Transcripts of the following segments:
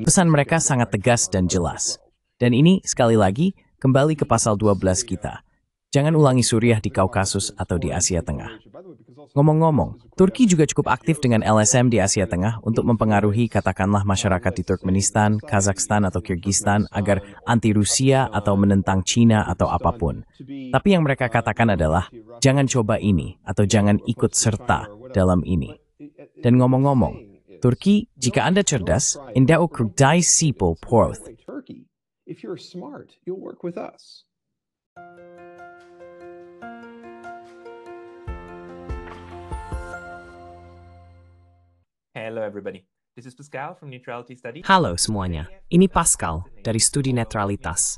Pesan mereka sangat tegas dan jelas. Dan ini, sekali lagi, kembali ke pasal 12 kita. Jangan ulangi Suriah di Kaukasus atau di Asia Tengah. Ngomong-ngomong, Turki juga cukup aktif dengan LSM di Asia Tengah untuk mempengaruhi katakanlah masyarakat di Turkmenistan, Kazakhstan atau Kyrgyzstan agar anti-Rusia atau menentang Cina atau apapun. Tapi yang mereka katakan adalah, jangan coba ini atau jangan ikut serta dalam ini. Dan ngomong-ngomong, Turki, jika Anda cerdas, Anda kurdai sipo porth. If you're smart, you'll work with us. Hello everybody. This is Pascal from Neutrality Study. Halo semuanya, ini Pascal dari Studi Netralitas.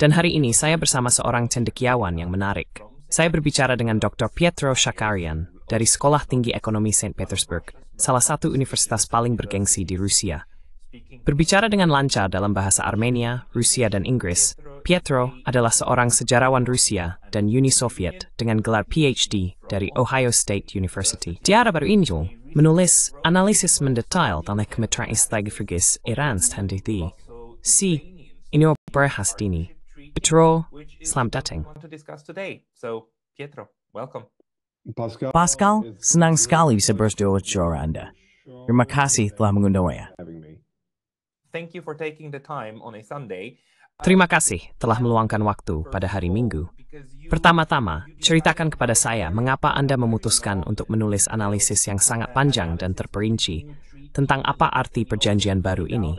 Dan hari ini saya bersama seorang cendekiawan yang menarik. Saya berbicara dengan Dr. Pietro Shakarian dari Sekolah Tinggi Ekonomi St. Petersburg, salah satu universitas paling bergengsi di Rusia. Berbicara dengan lancar dalam bahasa Armenia, Rusia, dan Inggris, Pietro adalah seorang sejarawan Rusia dan Uni Soviet dengan gelar PhD dari Ohio State University. Dia baru ini menulis analisis mendetail tentang kemitraan strategis Iran sendiri. Ini berbahas dini. Pietro, selamat datang. Pascal, senang sekali bisa berbicara Anda. Terima kasih telah mengundang saya. Thank you for taking the time on a Sunday. Terima kasih telah meluangkan waktu pada hari Minggu. Pertama-tama, ceritakan kepada saya mengapa Anda memutuskan untuk menulis analisis yang sangat panjang dan terperinci tentang apa arti perjanjian baru ini.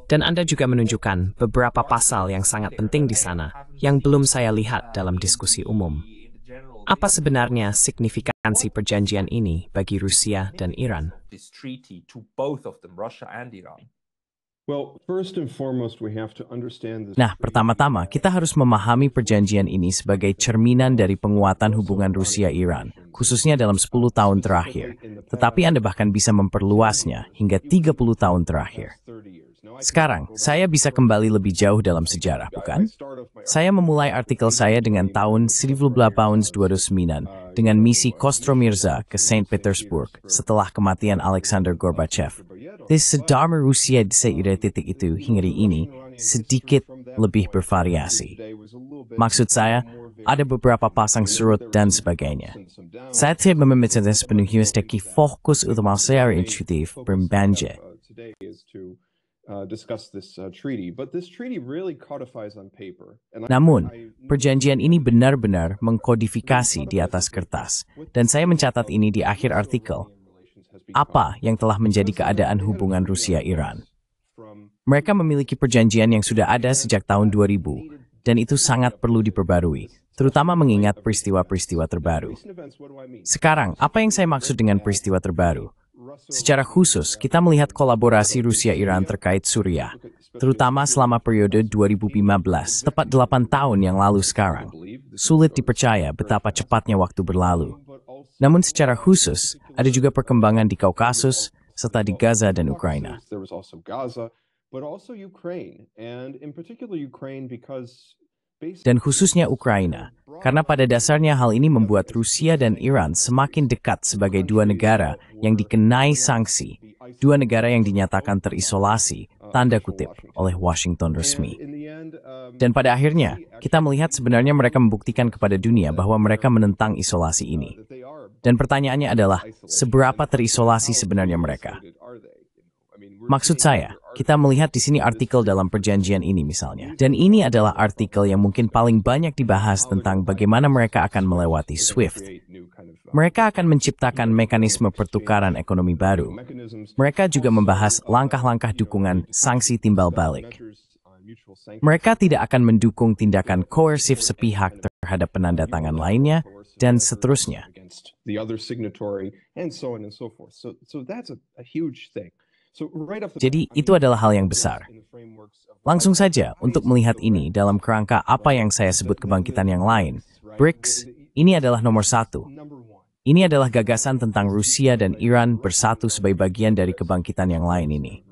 Dan Anda juga menunjukkan beberapa pasal yang sangat penting di sana yang belum saya lihat dalam diskusi umum. Apa sebenarnya signifikansi perjanjian ini bagi Rusia dan Iran? Nah, pertama-tama kita harus memahami perjanjian ini sebagai cerminan dari penguatan hubungan Rusia-Iran, khususnya dalam 10 tahun terakhir. Tetapi Anda bahkan bisa memperluasnya hingga 30 tahun terakhir. Sekarang, saya bisa kembali lebih jauh dalam sejarah, bukan? Saya memulai artikel saya dengan tahun 1829 dengan misi Kostromirza ke Saint Petersburg setelah kematian Alexander Gorbachev. Sedharma Rusia di titik itu hingga ini sedikit lebih bervariasi. Maksud saya, ada beberapa pasang surut dan sebagainya. Saya tidak memiliki sepenuhnya fokus utama secara intuitif berbanja. Namun, perjanjian ini benar-benar mengkodifikasi di atas kertas, dan saya mencatat ini di akhir artikel. Apa yang telah menjadi keadaan hubungan Rusia-Iran? Mereka memiliki perjanjian yang sudah ada sejak tahun 2000, dan itu sangat perlu diperbarui, terutama mengingat peristiwa-peristiwa terbaru. Sekarang, apa yang saya maksud dengan peristiwa terbaru? Secara khusus, kita melihat kolaborasi Rusia-Iran terkait Suriah, terutama selama periode 2015, tepat 8 tahun yang lalu sekarang. Sulit dipercaya betapa cepatnya waktu berlalu. Namun secara khusus, ada juga perkembangan di Kaukasus, serta di Gaza dan Ukraina. Dan khususnya Ukraina, karena pada dasarnya hal ini membuat Rusia dan Iran semakin dekat sebagai dua negara yang dikenai sanksi, dua negara yang dinyatakan terisolasi, tanda kutip, oleh Washington resmi. Dan pada akhirnya, kita melihat sebenarnya mereka membuktikan kepada dunia bahwa mereka menentang isolasi ini. Dan pertanyaannya adalah, seberapa terisolasi sebenarnya mereka? Maksud saya, kita melihat di sini artikel dalam perjanjian ini misalnya. Dan ini adalah artikel yang mungkin paling banyak dibahas tentang bagaimana mereka akan melewati SWIFT. Mereka akan menciptakan mekanisme pertukaran ekonomi baru. Mereka juga membahas langkah-langkah dukungan sanksi timbal balik. Mereka tidak akan mendukung tindakan koersif sepihak terhadap penandatangan lainnya, dan seterusnya. Jadi, itu adalah hal yang besar. Langsung saja, untuk melihat ini dalam kerangka apa yang saya sebut kebangkitan yang lain, BRICS, ini adalah nomor 1. Ini adalah gagasan tentang Rusia dan Iran bersatu sebagai bagian dari kebangkitan yang lain ini.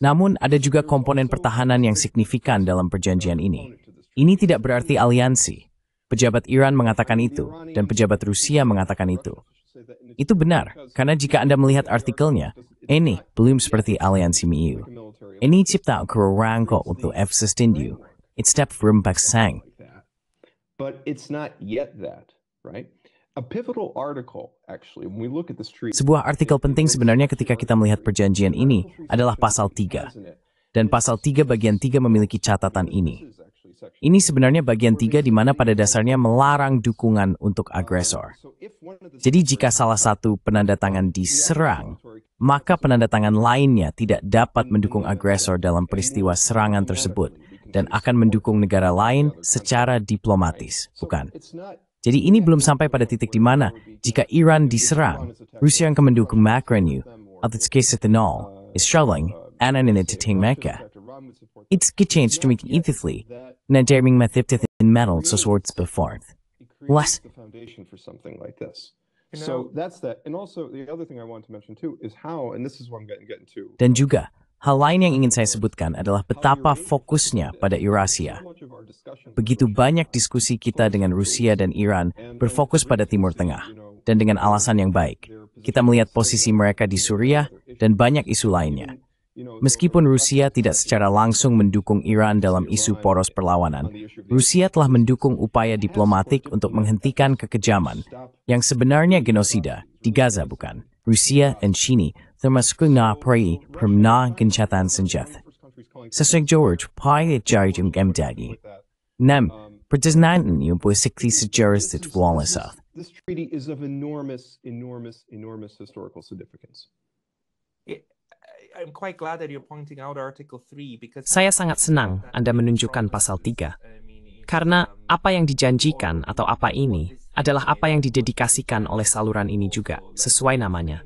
Namun, ada juga komponen pertahanan yang signifikan dalam perjanjian ini. Ini tidak berarti aliansi. Pejabat Iran mengatakan itu, dan pejabat Rusia mengatakan itu. Itu benar, karena jika Anda melihat artikelnya, Ini belum seperti aliansi MIU. Ini cipta kerangka untuk F-Sustindu. It's step from Baksang. But it's not yet that, right? A pivotal article, actually, when we look at this treaty. Sebuah artikel penting sebenarnya ketika kita melihat perjanjian ini adalah pasal 3. Dan pasal 3 bagian 3 memiliki catatan ini. Ini sebenarnya bagian 3 di mana pada dasarnya melarang dukungan untuk agresor. Jadi jika salah satu penandatangan diserang, maka penandatangan lainnya tidak dapat mendukung agresor dalam peristiwa serangan tersebut dan akan mendukung negara lain secara diplomatis, bukan? Jadi ini belum sampai pada titik di mana jika Iran diserang, Rusia yang mendukung Makrenu, atau Kesetenol, is struggling, and in entertain mereka. It's changed to make ethically, na daring mathiptith in metal so swords before. Less. The foundation for something like this. So that's that. And also the other thing I want to mention too is how, and this is what I'm getting to. Dan juga, hal lain yang ingin saya sebutkan adalah betapa fokusnya pada Eurasia. Begitu banyak diskusi kita dengan Rusia dan Iran berfokus pada Timur Tengah, dan dengan alasan yang baik. Kita melihat posisi mereka di Suriah dan banyak isu lainnya. Meskipun Rusia tidak secara langsung mendukung Iran dalam isu poros perlawanan, Rusia telah mendukung upaya diplomatik untuk menghentikan kekejaman yang sebenarnya genosida di Gaza, bukan? Rusia dan China termasuk ngapri permna gencatan senjata. Sesuai George Pai jari MDAGI. 6. Perjalanan yang berseksi sejarah setwalasa. This treaty is of enormous historical significance. I'm quite glad that you're pointing out Article 3 because Saya sangat senang Anda menunjukkan pasal 3. Karena apa yang dijanjikan atau apa ini adalah apa yang didedikasikan oleh saluran ini juga, sesuai namanya.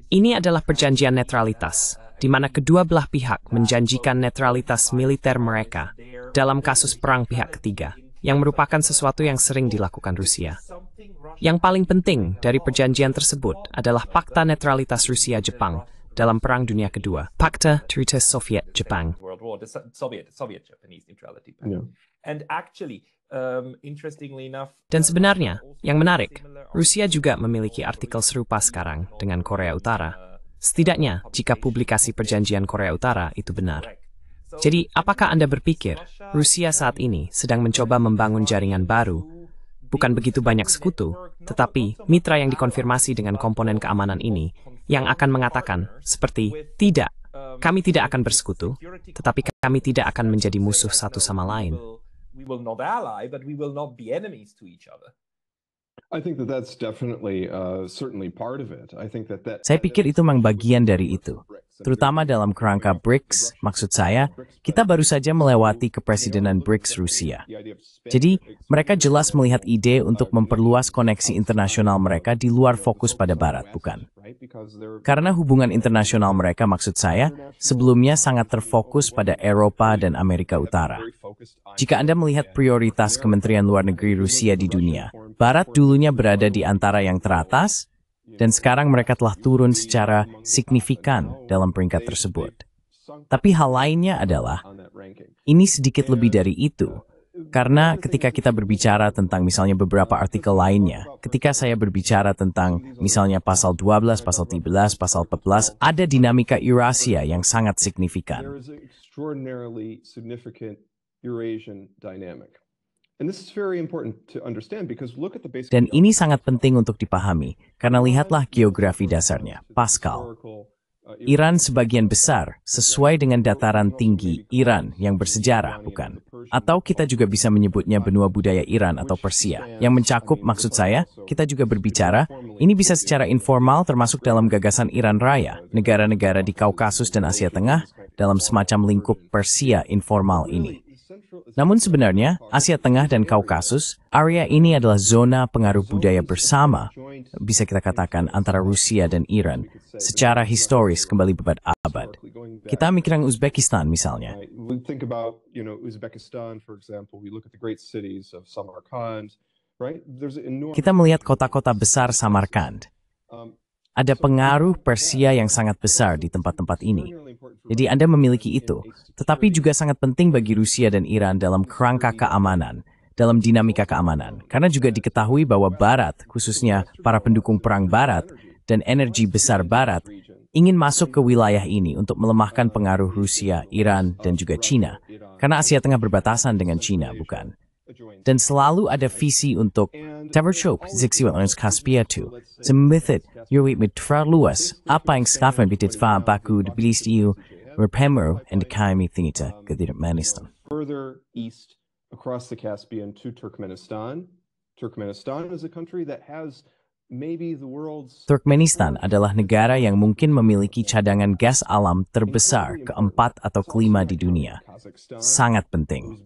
Ini adalah perjanjian netralitas, di mana kedua belah pihak menjanjikan netralitas militer mereka dalam kasus perang pihak ketiga, yang merupakan sesuatu yang sering dilakukan Rusia. Yang paling penting dari perjanjian tersebut adalah Pakta Netralitas Rusia-Jepang dalam Perang Dunia Kedua, Pakta Tritus Soviet-Jepang. World War, the Soviet-Japanese neutrality pact. Yeah. And actually, interestingly enough, Dan sebenarnya, yang menarik, Rusia juga memiliki artikel serupa sekarang dengan Korea Utara. Setidaknya, jika publikasi perjanjian Korea Utara itu benar. Jadi, apakah Anda berpikir Rusia saat ini sedang mencoba membangun jaringan baru? Bukan begitu banyak sekutu, tetapi mitra yang dikonfirmasi dengan komponen keamanan ini yang akan mengatakan seperti, tidak, kami tidak akan bersekutu, tetapi kami tidak akan menjadi musuh satu sama lain. we will not ally, but we will not be enemies to each other. I think that that's definitely certainly part of it. I think that Saya pikir itu memang bagian dari itu. Terutama dalam kerangka BRICS, maksud saya, kita baru saja melewati kepresidenan BRICS Rusia. Jadi, mereka jelas melihat ide untuk memperluas koneksi internasional mereka di luar fokus pada Barat, bukan? Karena hubungan internasional mereka, maksud saya, sebelumnya sangat terfokus pada Eropa dan Amerika Utara. Jika Anda melihat prioritas Kementerian Luar Negeri Rusia di dunia, Barat dulunya berada di antara yang teratas, dan sekarang mereka telah turun secara signifikan dalam peringkat tersebut. Tapi hal lainnya adalah, ini sedikit lebih dari itu. Karena ketika kita berbicara tentang misalnya beberapa artikel lainnya, ketika saya berbicara tentang misalnya pasal 12, pasal 13, pasal 14, ada dinamika Eurasia yang sangat signifikan. There is an extraordinarily significant Eurasian dynamic. And this is very important to understand because look at the basic. Dan ini sangat penting untuk dipahami, karena lihatlah geografi dasarnya, Pascal. Iran sebagian besar sesuai dengan dataran tinggi Iran yang bersejarah, bukan? Atau kita juga bisa menyebutnya benua budaya Iran atau Persia, yang mencakup, maksud saya, kita juga berbicara, ini bisa secara informal termasuk dalam gagasan Iran Raya, negara-negara di Kaukasus dan Asia Tengah, dalam semacam lingkup Persia informal ini. Namun sebenarnya, Asia Tengah dan Kaukasus, area ini adalah zona pengaruh budaya bersama, bisa kita katakan antara Rusia dan Iran, secara historis kembali berabad-abad. Kita mikirkan Uzbekistan misalnya. We think about, Uzbekistan, for example. We look at the great cities of Samarkand, right? There's enormous. Kita melihat kota-kota besar Samarkand. Ada pengaruh Persia yang sangat besar di tempat-tempat ini. Jadi Anda memiliki itu, tetapi juga sangat penting bagi Rusia dan Iran dalam kerangka keamanan, dalam dinamika keamanan. Karena juga diketahui bahwa Barat, khususnya para pendukung perang Barat dan energi besar Barat, ingin masuk ke wilayah ini untuk melemahkan pengaruh Rusia, Iran, dan juga China. Karena Asia Tengah berbatasan dengan China, bukan? Dan selalu ada visi untuk tercoba zikziwat dengan Kaspia itu. Semithit, yuri mitra luas, apa yang sekarang dititfa Baku dibilis diu, repemero, and kami tingita ke Turkmenistan. Further east across the Caspian to Turkmenistan. Turkmenistan is a country that has maybe the world's... Turkmenistan adalah negara yang mungkin memiliki cadangan gas alam terbesar keempat atau kelima di dunia. Sangat penting.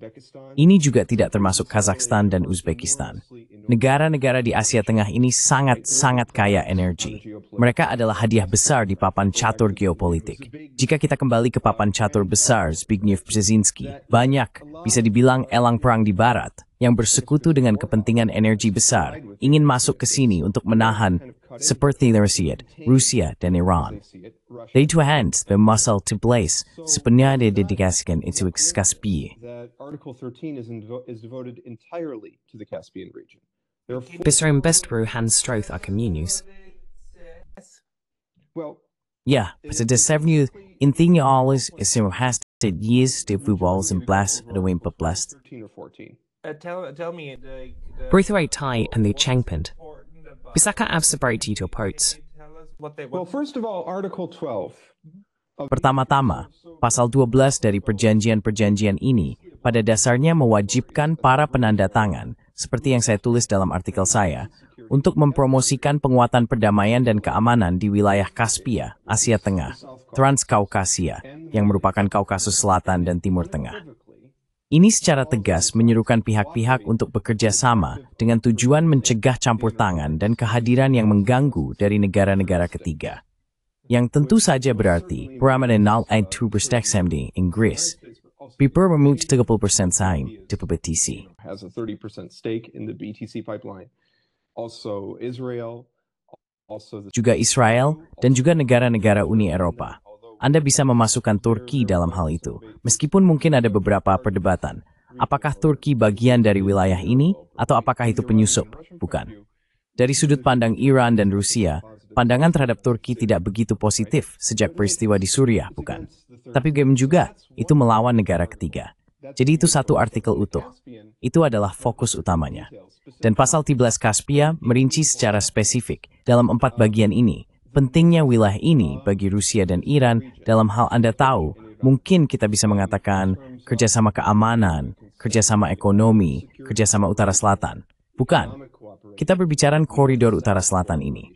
Ini juga tidak termasuk Kazakhstan dan Uzbekistan. Negara-negara di Asia Tengah ini sangat-sangat kaya energi. Mereka adalah hadiah besar di papan catur geopolitik. Jika kita kembali ke papan catur besar Zbigniew Brzezinski, banyak, bisa dibilang elang perang di barat, yang bersekutu dengan kepentingan energi besar, ingin masuk ke sini untuk menahan, seperti Rusia dan Iran. Dari two hands, bermuscle to place, sepenuhnya didedikasikan itu ke Caspia. Article 13 is devoted entirely to the Caspian region. Besar best Hans Stroth a communius. Well, Ya, pada dasarnya, intinya alles is years de voetbals in Blas de Wimper Blast. 13 or 14. Tell me Bruthway Thai and the Changpint. Bisaka abseparity to ports. Well, first of all, Article 12. Pertama-tama, pasal 12 dari perjanjian-perjanjian ini pada dasarnya mewajibkan para penanda tangan, seperti yang saya tulis dalam artikel saya, untuk mempromosikan penguatan perdamaian dan keamanan di wilayah Kaspia, Asia Tengah, Transkaukasia, yang merupakan Kaukasus Selatan dan Timur Tengah. Ini secara tegas menyerukan pihak-pihak untuk bekerja sama dengan tujuan mencegah campur tangan dan kehadiran yang mengganggu dari negara-negara ketiga. Yang tentu saja berarti Peramenal and Tuberstexemdi Inggris, Piper memuji 30% saham di BTC. Has a 30% stake in the BTC pipeline. Also Israel, also the... Juga Israel dan juga negara-negara Uni Eropa. Anda bisa memasukkan Turki dalam hal itu, meskipun mungkin ada beberapa perdebatan. Apakah Turki bagian dari wilayah ini, atau apakah itu penyusup? Bukan. Dari sudut pandang Iran dan Rusia, pandangan terhadap Turki tidak begitu positif sejak peristiwa di Suriah, bukan? Tapi juga, itu melawan negara ketiga. Jadi itu satu artikel utuh. Itu adalah fokus utamanya. Dan pasal 13 Kaspia merinci secara spesifik dalam 4 bagian ini, pentingnya wilayah ini bagi Rusia dan Iran dalam hal Anda tahu, mungkin kita bisa mengatakan kerjasama keamanan, kerjasama ekonomi, kerjasama Utara Selatan. Bukan. Kita berbicara koridor Utara Selatan ini.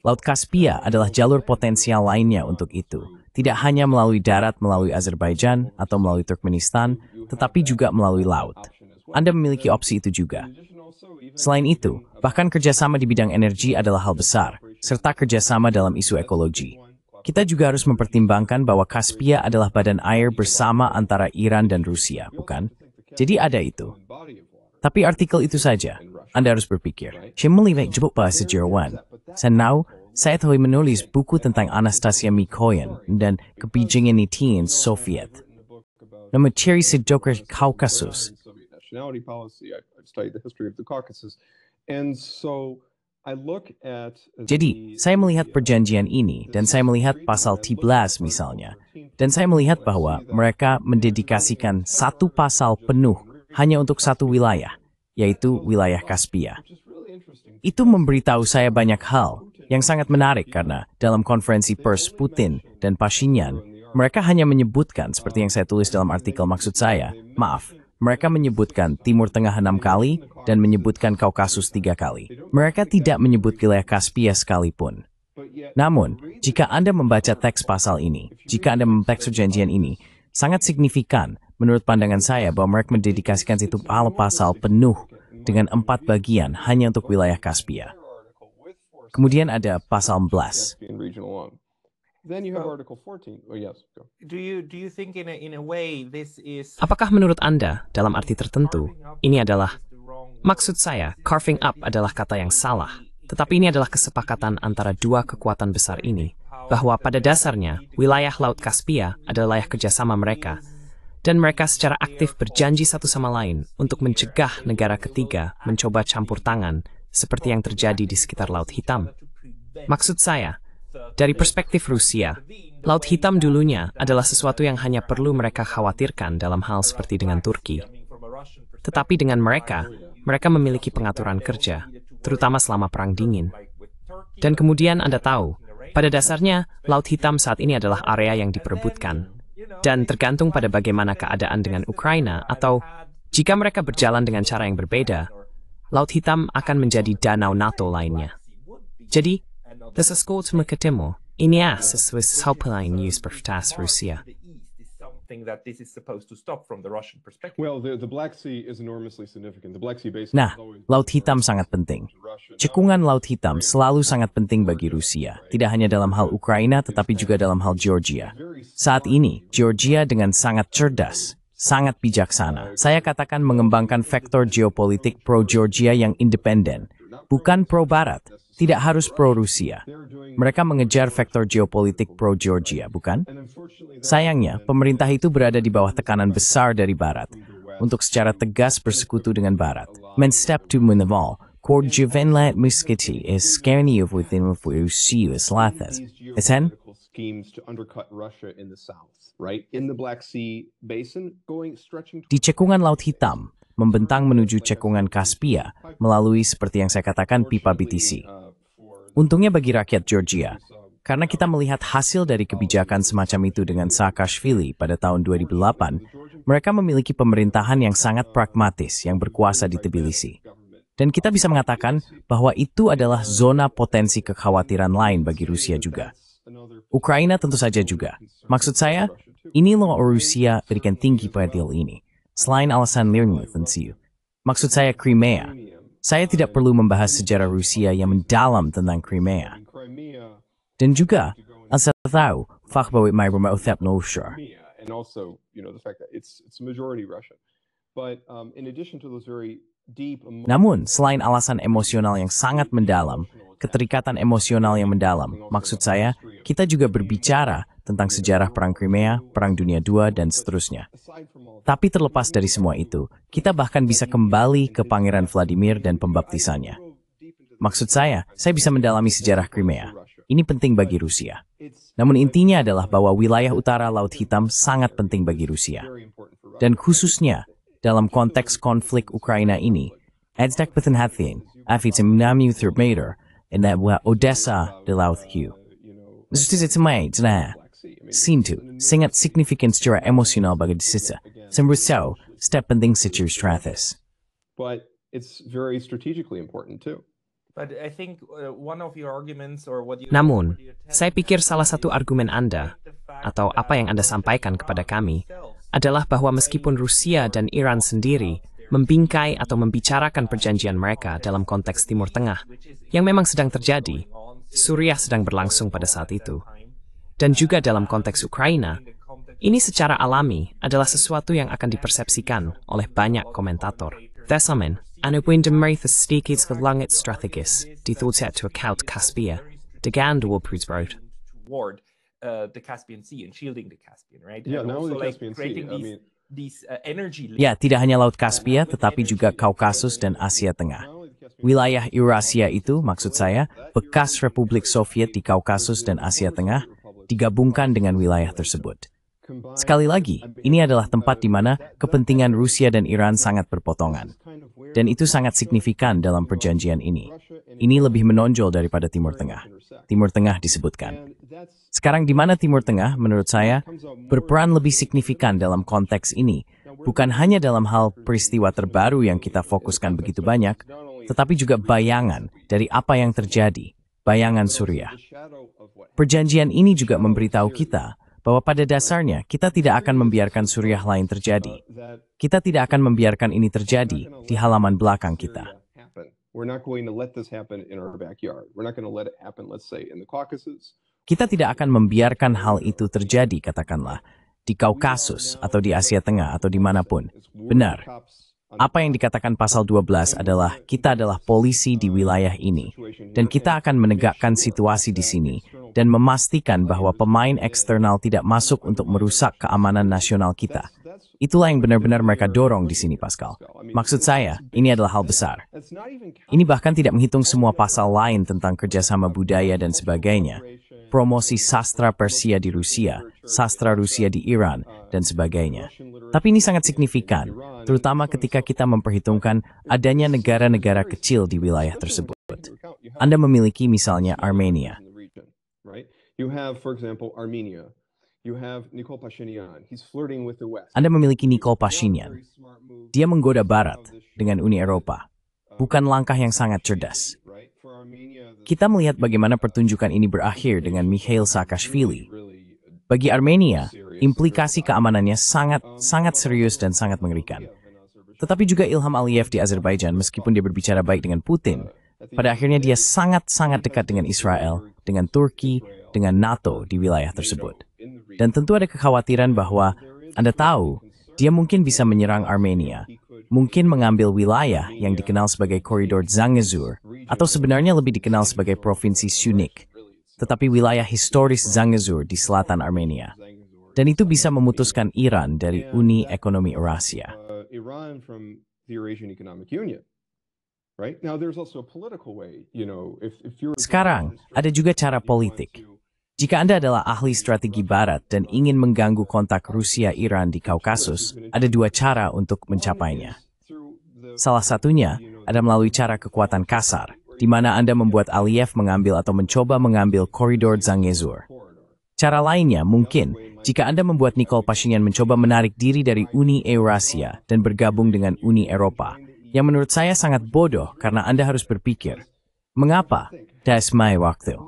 Laut Kaspia adalah jalur potensial lainnya untuk itu. Tidak hanya melalui darat melalui Azerbaijan atau melalui Turkmenistan, tetapi juga melalui laut. Anda memiliki opsi itu juga. Selain itu, bahkan kerjasama di bidang energi adalah hal besar, serta kerjasama dalam isu ekologi. Kita juga harus mempertimbangkan bahwa Kaspia adalah badan air bersama antara Iran dan Rusia, bukan? Jadi ada itu. Tapi artikel itu saja, Anda harus berpikir. Saya melihat jebuk bahasa Jerwan. Saya tahu menulis buku tentang Anastasia Mikoyan dan kebijakan Nitin Soviet. Nama ciri sedokar Kaukasus. Nationality policy. I studied the history of the Caucasus. And so I look at... Jadi, saya melihat perjanjian ini, dan saya melihat pasal 13 misalnya. Dan saya melihat bahwa mereka mendedikasikan satu pasal penuh hanya untuk satu wilayah, yaitu wilayah Kaspia. Itu memberitahu saya banyak hal yang sangat menarik karena dalam konferensi pers Putin dan Pashinyan, mereka hanya menyebutkan, seperti yang saya tulis dalam artikel maksud saya, mereka menyebutkan Timur Tengah 6 kali dan menyebutkan Kaukasus 3 kali. Mereka tidak menyebut wilayah Kaspia sekalipun. Namun, jika Anda membaca teks pasal ini, jika Anda membaca perjanjian ini, sangat signifikan menurut pandangan saya bahwa mereka mendedikasikan situ pasal penuh dengan 4 bagian hanya untuk wilayah Kaspia. Kemudian ada pasal 11. Then you have Article 14. Oh yes. Go. Do you think in a way this is... Apakah menurut Anda, dalam arti tertentu, ini adalah... Maksud saya, carving up adalah kata yang salah. Tetapi ini adalah kesepakatan antara dua kekuatan besar ini, bahwa pada dasarnya, wilayah Laut Kaspia adalah wilayah kerjasama mereka, dan mereka secara aktif berjanji satu sama lain untuk mencegah negara ketiga mencoba campur tangan seperti yang terjadi di sekitar Laut Hitam. Maksud saya, dari perspektif Rusia, Laut Hitam dulunya adalah sesuatu yang hanya perlu mereka khawatirkan dalam hal seperti dengan Turki. Tetapi dengan mereka memiliki pengaturan kerja, terutama selama Perang Dingin. Dan kemudian Anda tahu, pada dasarnya Laut Hitam saat ini adalah area yang diperebutkan. Dan tergantung pada bagaimana keadaan dengan Ukraina, atau jika mereka berjalan dengan cara yang berbeda, Laut Hitam akan menjadi danau NATO lainnya. Jadi, sesuatu ketemu, ini sesuatu lain pertas Rusia. Nah, Laut Hitam sangat penting. Cekungan Laut Hitam selalu sangat penting bagi Rusia, tidak hanya dalam hal Ukraina tetapi juga dalam hal Georgia. Saat ini, Georgia dengan sangat cerdas, sangat bijaksana, saya katakan mengembangkan vektor geopolitik pro-Georgia yang independen, bukan pro-Barat, tidak harus pro-Rusia. Mereka mengejar vektor geopolitik pro-Georgia, bukan? Sayangnya, pemerintah itu berada di bawah tekanan besar dari Barat untuk secara tegas bersekutu dengan Barat. Men-step to Munaval, Korjevenlat Musketi is scarny of within Rusia Slathas. Esen? Di cekungan Laut Hitam, membentang menuju cekungan Kaspia melalui seperti yang saya katakan pipa BTC. Untungnya bagi rakyat Georgia, karena kita melihat hasil dari kebijakan semacam itu dengan Saakashvili pada tahun 2008, mereka memiliki pemerintahan yang sangat pragmatis yang berkuasa di Tbilisi. Dan kita bisa mengatakan bahwa itu adalah zona potensi kekhawatiran lain bagi Rusia juga. Ukraina tentu saja juga. Maksud saya, ini loh Rusia berikan tinggi pada deal ini. Selain alasan lirnya tentu. Maksud saya Crimea. Saya tidak perlu membahas sejarah Rusia yang mendalam tentang Crimea. Dan juga, saya tahu, fakta my remote uthap nosher. Namun, selain alasan emosional yang sangat mendalam, keterikatan emosional yang mendalam, maksud saya, kita juga berbicara tentang sejarah Perang Crimea, Perang Dunia II, dan seterusnya. Tapi terlepas dari semua itu, kita bahkan bisa kembali ke Pangeran Vladimir dan pembaptisannya. Maksud saya bisa mendalami sejarah Crimea. Ini penting bagi Rusia. Namun intinya adalah bahwa wilayah utara Laut Hitam sangat penting bagi Rusia. Dan khususnya, dalam konteks konflik Ukraina ini, Edzdak Pethenhathin, Afitim Namu Thermater, in that Odessa de Laut Hiu. Sintu, sangat signifikan secara emosional bagi disisa. Sembrusau, step penting secara strategis. But it's very strategically important too. Namun, saya pikir salah satu argumen Anda, atau apa yang Anda sampaikan kepada kami, adalah bahwa meskipun Rusia dan Iran sendiri membingkai atau membicarakan perjanjian mereka dalam konteks Timur Tengah, yang memang sedang terjadi, Suriah sedang berlangsung pada saat itu, dan juga dalam konteks Ukraina, ini secara alami adalah sesuatu yang akan dipersepsikan oleh banyak komentator. Thesamen, ano pwyn dymreith ystigis langit strategis, di thulset to account Caspia, degan dwolprwdsbrod. The Caspian Sea and shielding the Caspian, right? Yeah, and not also only the like Caspian Sea, creating I mean, these energy Ya, tidak hanya Laut Kaspia, tetapi juga Kaukasus dan Asia Tengah. Wilayah Eurasia itu, maksud saya, bekas Republik Soviet di Kaukasus dan Asia Tengah, digabungkan dengan wilayah tersebut. Sekali lagi, ini adalah tempat di mana kepentingan Rusia dan Iran sangat berpotongan. Dan itu sangat signifikan dalam perjanjian ini. Ini lebih menonjol daripada Timur Tengah. Timur Tengah disebutkan. Sekarang di mana Timur Tengah, menurut saya, berperan lebih signifikan dalam konteks ini, bukan hanya dalam hal peristiwa terbaru yang kita fokuskan begitu banyak, tetapi juga bayangan dari apa yang terjadi, bayangan Suriah. Perjanjian ini juga memberitahu kita bahwa pada dasarnya kita tidak akan membiarkan Suriah lain terjadi. Kita tidak akan membiarkan ini terjadi di halaman belakang kita. Kita tidak akan membiarkan hal itu terjadi, katakanlah, di Kaukasus atau di Asia Tengah atau dimanapun. Benar. Apa yang dikatakan pasal 12 adalah kita adalah polisi di wilayah ini. Dan kita akan menegakkan situasi di sini dan memastikan bahwa pemain eksternal tidak masuk untuk merusak keamanan nasional kita. Itulah yang benar-benar mereka dorong di sini, Pascal. Maksud saya, ini adalah hal besar. Ini bahkan tidak menghitung semua pasal lain tentang kerjasama budaya dan sebagainya. Promosi sastra Persia di Rusia, sastra Rusia di Iran, dan sebagainya. Tapi ini sangat signifikan, terutama ketika kita memperhitungkan adanya negara-negara kecil di wilayah tersebut. Anda memiliki misalnya Armenia. You have, for example, Armenia. You have Nikol Pashinyan. He's flirting with the West. Anda memiliki Nikol Pashinyan. Dia menggoda Barat dengan Uni Eropa. Bukan langkah yang sangat cerdas. Kita melihat bagaimana pertunjukan ini berakhir dengan Mikhail Saakashvili. Bagi Armenia, implikasi keamanannya sangat serius dan sangat mengerikan. Tetapi juga Ilham Aliyev di Azerbaijan, meskipun dia berbicara baik dengan Putin, pada akhirnya dia sangat dekat dengan Israel, dengan Turki, dengan NATO di wilayah tersebut. Dan tentu ada kekhawatiran bahwa, Anda tahu, dia mungkin bisa menyerang Armenia, mungkin mengambil wilayah yang dikenal sebagai koridor Zangezur, atau sebenarnya lebih dikenal sebagai provinsi Syunik, tetapi wilayah historis Zangezur di selatan Armenia. Dan itu bisa memutuskan Iran dari Uni Ekonomi Eurasia. Sekarang, ada juga cara politik. Jika Anda adalah ahli strategi Barat dan ingin mengganggu kontak Rusia-Iran di Kaukasus, ada dua cara untuk mencapainya. Salah satunya ada melalui cara kekuatan kasar, di mana Anda membuat Aliyev mengambil atau mencoba mengambil koridor Zangezur. Cara lainnya mungkin jika Anda membuat Nikol Pashinyan mencoba menarik diri dari Uni Eurasia dan bergabung dengan Uni Eropa, yang menurut saya sangat bodoh karena Anda harus berpikir, mengapa? Das my waktu.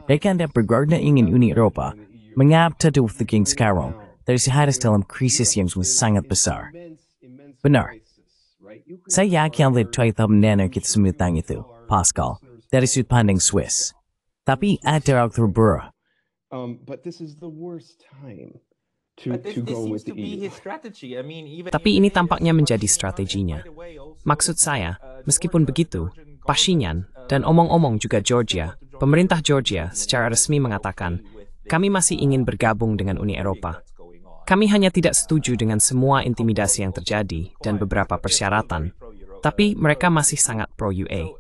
Jika Anda bergabung dengan Uni Eropa, mengapa terjadi sekarang terhadap dalam krisis yang sangat besar? Benar. Saya yakin lihat mendengar kita semua tentang itu, Pascal, dari sudut pandang Swiss. Tapi ada waktu berubah. But this is the worst time But this to go seems with to the be EU. his strategy. I mean, even Tapi ini tampaknya menjadi strateginya. Maksud saya, meskipun begitu, Pashinyan dan omong-omong juga Georgia, pemerintah Georgia secara resmi mengatakan, kami masih ingin bergabung dengan Uni Eropa. Kami hanya tidak setuju dengan semua intimidasi yang terjadi dan beberapa persyaratan, tapi mereka masih sangat pro-UA.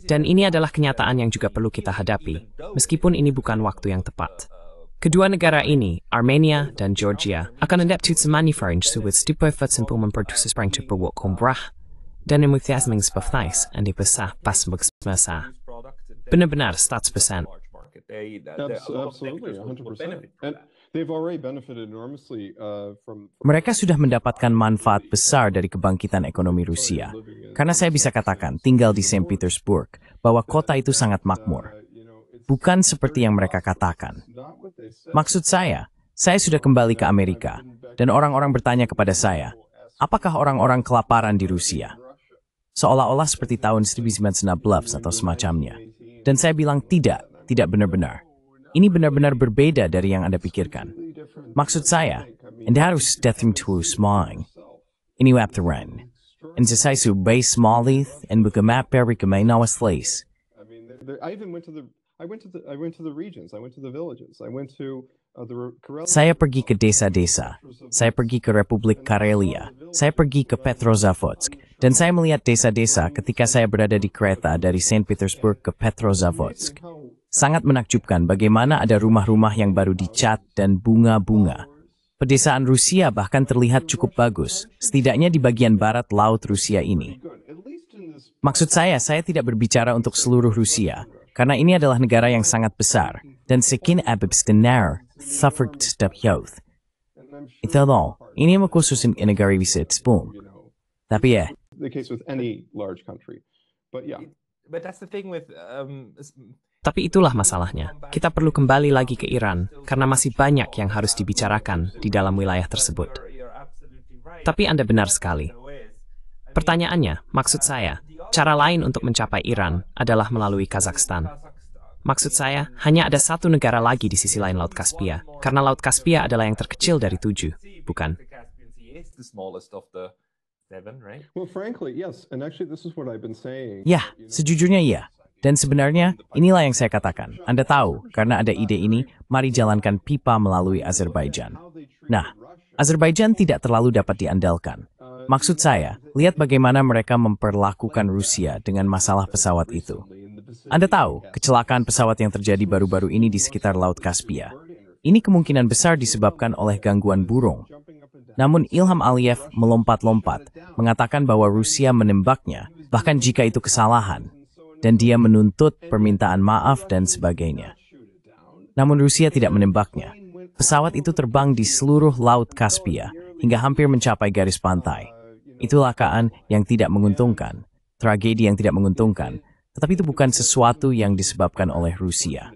Dan ini adalah kenyataan yang juga perlu kita hadapi, meskipun ini bukan waktu yang tepat. Kedua negara ini, Armenia dan Georgia, akan adaptasi semanifold sulit stupai simpel memproduksi sprang terperwok kombrah, dan entusiasming spefthais and dipesah pas bersemasa. Benar-benar 100%. Absolutely, 100%. And they've already benefited enormously from. Mereka sudah mendapatkan manfaat besar dari kebangkitan ekonomi Rusia. Karena saya bisa katakan, tinggal di Saint Petersburg, bahwa kota itu sangat makmur. Bukan seperti yang mereka katakan. Maksud saya sudah kembali ke Amerika, dan orang-orang bertanya kepada saya, apakah orang-orang kelaparan di Rusia? Seolah-olah seperti tahun 1919 atau semacamnya. Dan saya bilang tidak benar-benar. Ini benar-benar berbeda dari yang Anda pikirkan. Maksud saya, Anda harus datang to smaling. Ini wapteran. En saya subay smalith en bukamaperi kamay nawas place. I even went to the regions. I went to the villages. I went to the Karelia. Saya pergi ke desa-desa. Saya pergi ke Republik Karelia. Saya pergi ke Petrozavodsk. Dan saya melihat desa-desa ketika saya berada di kereta dari Saint Petersburg ke Petrozavodsk. Sangat menakjubkan bagaimana ada rumah-rumah yang baru dicat dan bunga-bunga. Pedesaan Rusia bahkan terlihat cukup bagus, setidaknya di bagian barat laut Rusia ini. Maksud saya tidak berbicara untuk seluruh Rusia, karena ini adalah negara yang sangat besar, dan sekin abibstenar, suffered step youth. Itu loh, ini mengkhususin negara wisit spoon. Tapi The case with any large country. But yeah. But that's the thing with Tapi itulah masalahnya. Kita perlu kembali lagi ke Iran, karena masih banyak yang harus dibicarakan di dalam wilayah tersebut. Tapi Anda benar sekali. Pertanyaannya, maksud saya, cara lain untuk mencapai Iran adalah melalui Kazakhstan. Maksud saya, hanya ada satu negara lagi di sisi lain Laut Kaspia, karena Laut Kaspia adalah yang terkecil dari 7, bukan? Well, frankly, yes. And actually, this is what I've been saying. ya, sejujurnya iya. Dan sebenarnya, inilah yang saya katakan. Anda tahu, karena ada ide ini, mari jalankan pipa melalui Azerbaijan. Nah, Azerbaijan tidak terlalu dapat diandalkan. Maksud saya, lihat bagaimana mereka memperlakukan Rusia dengan masalah pesawat itu. Anda tahu, kecelakaan pesawat yang terjadi baru-baru ini di sekitar Laut Kaspia. Ini kemungkinan besar disebabkan oleh gangguan burung. Namun Ilham Aliyev melompat-lompat, mengatakan bahwa Rusia menembaknya, bahkan jika itu kesalahan. Dan dia menuntut permintaan maaf dan sebagainya. Namun Rusia tidak menembaknya. Pesawat itu terbang di seluruh Laut Kaspia hingga hampir mencapai garis pantai. Itu lakaan yang tidak menguntungkan, tragedi yang tidak menguntungkan, tetapi itu bukan sesuatu yang disebabkan oleh Rusia.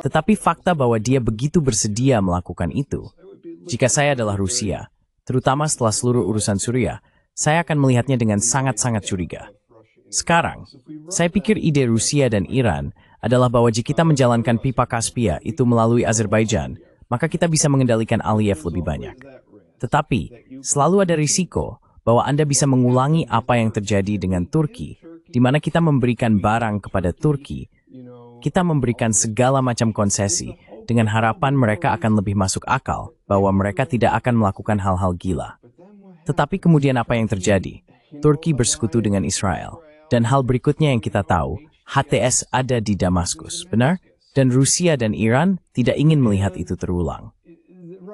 Tetapi fakta bahwa dia begitu bersedia melakukan itu, jika saya adalah Rusia, terutama setelah seluruh urusan Suriah, saya akan melihatnya dengan sangat-sangat curiga. Sekarang, saya pikir ide Rusia dan Iran adalah bahwa jika kita menjalankan pipa Kaspia itu melalui Azerbaijan, maka kita bisa mengendalikan Aliyev lebih banyak. Tetapi, selalu ada risiko bahwa Anda bisa mengulangi apa yang terjadi dengan Turki, di mana kita memberikan barang kepada Turki, kita memberikan segala macam konsesi, dengan harapan mereka akan lebih masuk akal bahwa mereka tidak akan melakukan hal-hal gila. Tetapi kemudian apa yang terjadi? Turki bersekutu dengan Israel. Dan hal berikutnya yang kita tahu, HTS ada di Damaskus, benar? Dan Rusia dan Iran tidak ingin melihat itu terulang.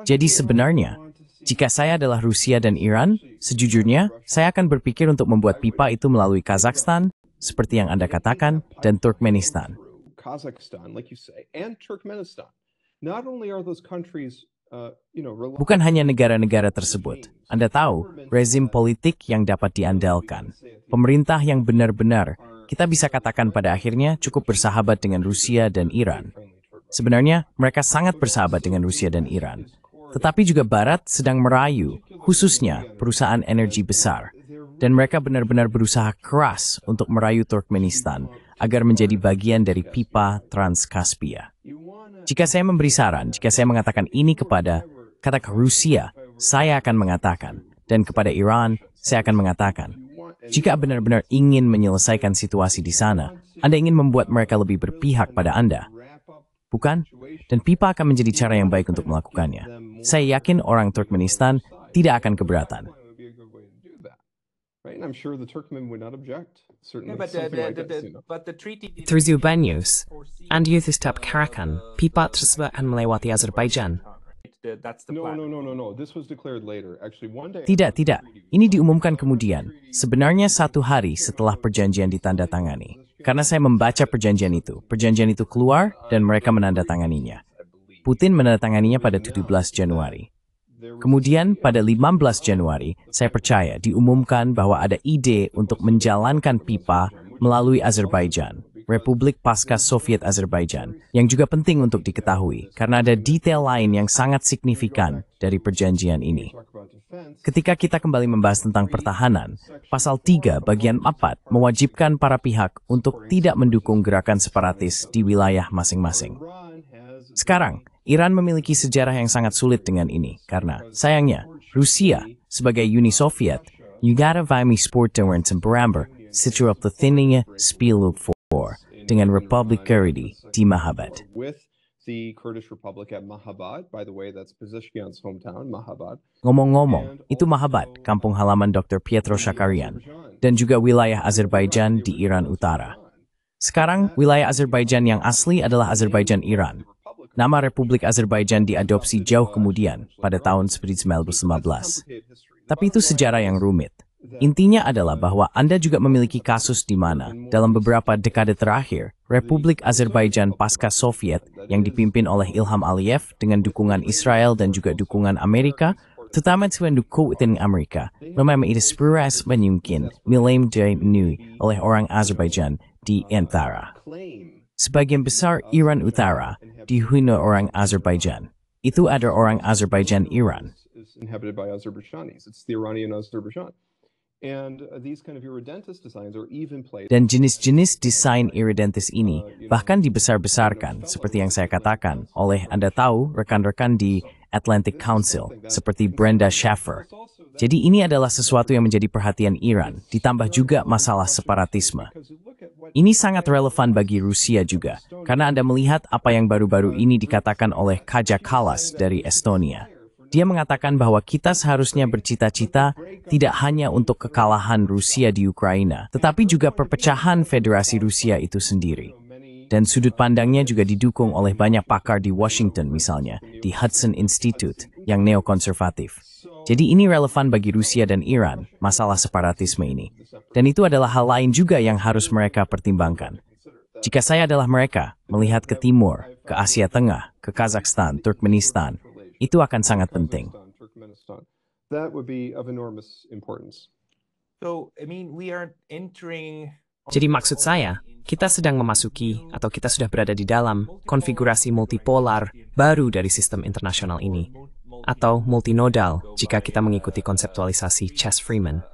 Jadi sebenarnya, jika saya adalah Rusia dan Iran, sejujurnya, saya akan berpikir untuk membuat pipa itu melalui Kazakhstan, seperti yang Anda katakan, dan Turkmenistan. Kazakhstan, like you say, and Turkmenistan. Not only are those countries bukan hanya negara-negara tersebut. Anda tahu, rezim politik yang dapat diandalkan. Pemerintah yang benar-benar, kita bisa katakan pada akhirnya cukup bersahabat dengan Rusia dan Iran. Sebenarnya, mereka sangat bersahabat dengan Rusia dan Iran. Tetapi juga Barat sedang merayu, khususnya perusahaan energi besar. Dan mereka benar-benar berusaha keras untuk merayu Turkmenistan agar menjadi bagian dari pipa Trans-Kaspia. Jika saya memberi saran, jika saya mengatakan ini kepada, katakan Rusia, saya akan mengatakan, dan kepada Iran, saya akan mengatakan, jika benar-benar ingin menyelesaikan situasi di sana, Anda ingin membuat mereka lebih berpihak pada Anda. Bukan? Dan pipa akan menjadi cara yang baik untuk melakukannya. Saya yakin orang Turkmenistan tidak akan keberatan. Through Zubanyus and Yuthistap Karakan, pipa tersebut akan melewati Azerbaijan. Tidak. Ini diumumkan kemudian, sebenarnya 1 hari setelah perjanjian ditandatangani. Karena saya membaca perjanjian itu keluar dan mereka menandatanganinya. Putin menandatanganinya pada 17 Januari. Kemudian pada 15 Januari, saya percaya diumumkan bahwa ada ide untuk menjalankan pipa melalui Azerbaijan, Republik Pasca Soviet Azerbaijan, yang juga penting untuk diketahui karena ada detail lain yang sangat signifikan dari perjanjian ini. Ketika kita kembali membahas tentang pertahanan, Pasal 3 bagian 4 mewajibkan para pihak untuk tidak mendukung gerakan separatis di wilayah masing-masing. Sekarang, Iran memiliki sejarah yang sangat sulit dengan ini, karena, sayangnya, Rusia, sebagai Uni Soviet, Ugada Vimy Sportoren Semperamber, Situap Lithinia Spiluk 4, dengan Republik Kurdi di Mahabad. Ngomong-ngomong, itu Mahabad, kampung halaman Dr. Pietro Shakarian, dan juga wilayah Azerbaijan di Iran Utara. Sekarang, wilayah Azerbaijan yang asli adalah Azerbaijan Iran. Nama Republik Azerbaijan diadopsi jauh kemudian, pada tahun 1915. Tapi itu sejarah yang rumit. Intinya adalah bahwa Anda juga memiliki kasus di mana, dalam beberapa dekade terakhir, Republik Azerbaijan pasca Soviet yang dipimpin oleh Ilham Aliyev dengan dukungan Israel dan juga dukungan Amerika, terutama dengan dukungan Amerika, memang inspirasi menyungkin milim dipenuhi oleh orang Azerbaijan di antara. Sebagian besar Iran Utara dihuni orang Azerbaijan. Itu ada orang Azerbaijan Iran. And these kind of irredentist designs are even played. Dan jenis-jenis desain irredentis ini bahkan dibesar-besarkan, seperti yang saya katakan, oleh Anda tahu rekan-rekan di Atlantic Council, seperti Brenda Schaffer. Jadi ini adalah sesuatu yang menjadi perhatian Iran, ditambah juga masalah separatisme. Ini sangat relevan bagi Rusia juga, karena Anda melihat apa yang baru-baru ini dikatakan oleh Kaja Kallas dari Estonia. Dia mengatakan bahwa kita seharusnya bercita-cita tidak hanya untuk kekalahan Rusia di Ukraina, tetapi juga perpecahan Federasi Rusia itu sendiri. Dan sudut pandangnya juga didukung oleh banyak pakar di Washington misalnya, di Hudson Institute, yang neokonservatif. Jadi ini relevan bagi Rusia dan Iran, masalah separatisme ini. Dan itu adalah hal lain juga yang harus mereka pertimbangkan. Jika saya adalah mereka, melihat ke timur, ke Asia Tengah, ke Kazakhstan, Turkmenistan, itu akan sangat penting. That would be of enormous importance. So, I mean, we are entering. Jadi maksud saya, kita sedang memasuki atau kita sudah berada di dalam konfigurasi multipolar baru dari sistem internasional ini, atau multinodal jika kita mengikuti konseptualisasi Chess Freeman.